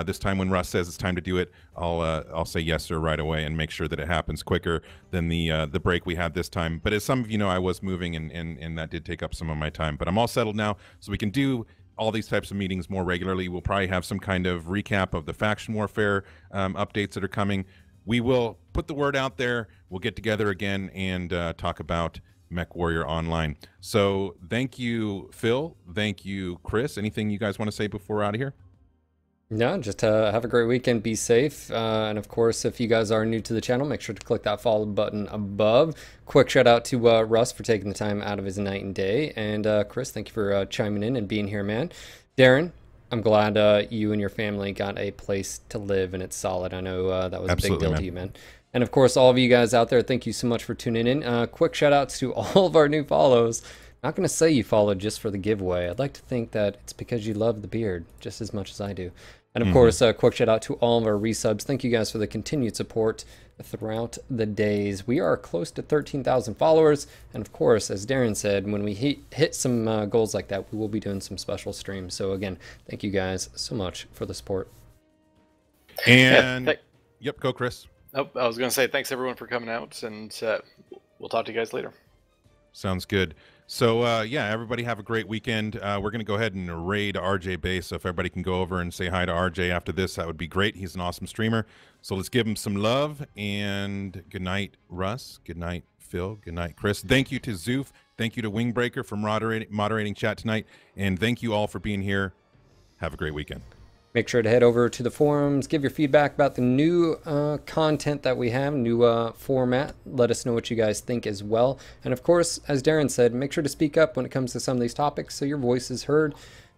This time when Russ says it's time to do it, I'll say yes, sir, right away and make sure that it happens quicker than the break we had this time. But as some of you know, I was moving and that did take up some of my time. But I'm all settled now, so we can do all these types of meetings more regularly. We'll probably have some kind of recap of the faction warfare updates that are coming. We will put the word out there. We'll get together again and talk about Mech Warrior Online. So thank you, Phil. Thank you, Chris. Anything you guys want to say before we're out of here? No, just have a great weekend, be safe, and of course, if you guys are new to the channel, make sure to click that follow button above. Quick shout out to Russ for taking the time out of his night and day, and Chris, thank you for chiming in and being here, man. Darren, I'm glad you and your family got a place to live and it's solid. I know that was a big deal to you, man. And of course, all of you guys out there, thank you so much for tuning in. Quick shout outs to all of our new follows. Not going to say you followed just for the giveaway. I'd like to think that it's because you love the beard just as much as I do. And of course, quick shout out to all of our resubs. Thank you guys for the continued support throughout the days. We are close to 13,000 followers. And of course, as Darren said, when we hit some goals like that, we will be doing some special streams. So again, thank you guys so much for the support. And yep, go Chris. Oh, I was going to say thanks everyone for coming out, and we'll talk to you guys later. Sounds good. So yeah, everybody have a great weekend. We're going to go ahead and raid RJ Base. So if everybody can go over and say hi to RJ after this, that would be great. He's an awesome streamer. So let's give him some love. And good night, Russ. Good night, Phil. Good night, Chris. Thank you to Zoof. Thank you to Wingbreaker for moderating chat tonight. And thank you all for being here. Have a great weekend. Make sure to head over to the forums, give your feedback about the new content that we have, new format. Let us know what you guys think as well. And of course, as Darren said, make sure to speak up when it comes to some of these topics so your voice is heard.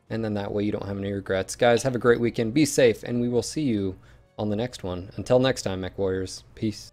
And then that way you don't have any regrets. Guys, have a great weekend. Be safe, and we will see you on the next one. Until next time, Mech Warriors. Peace.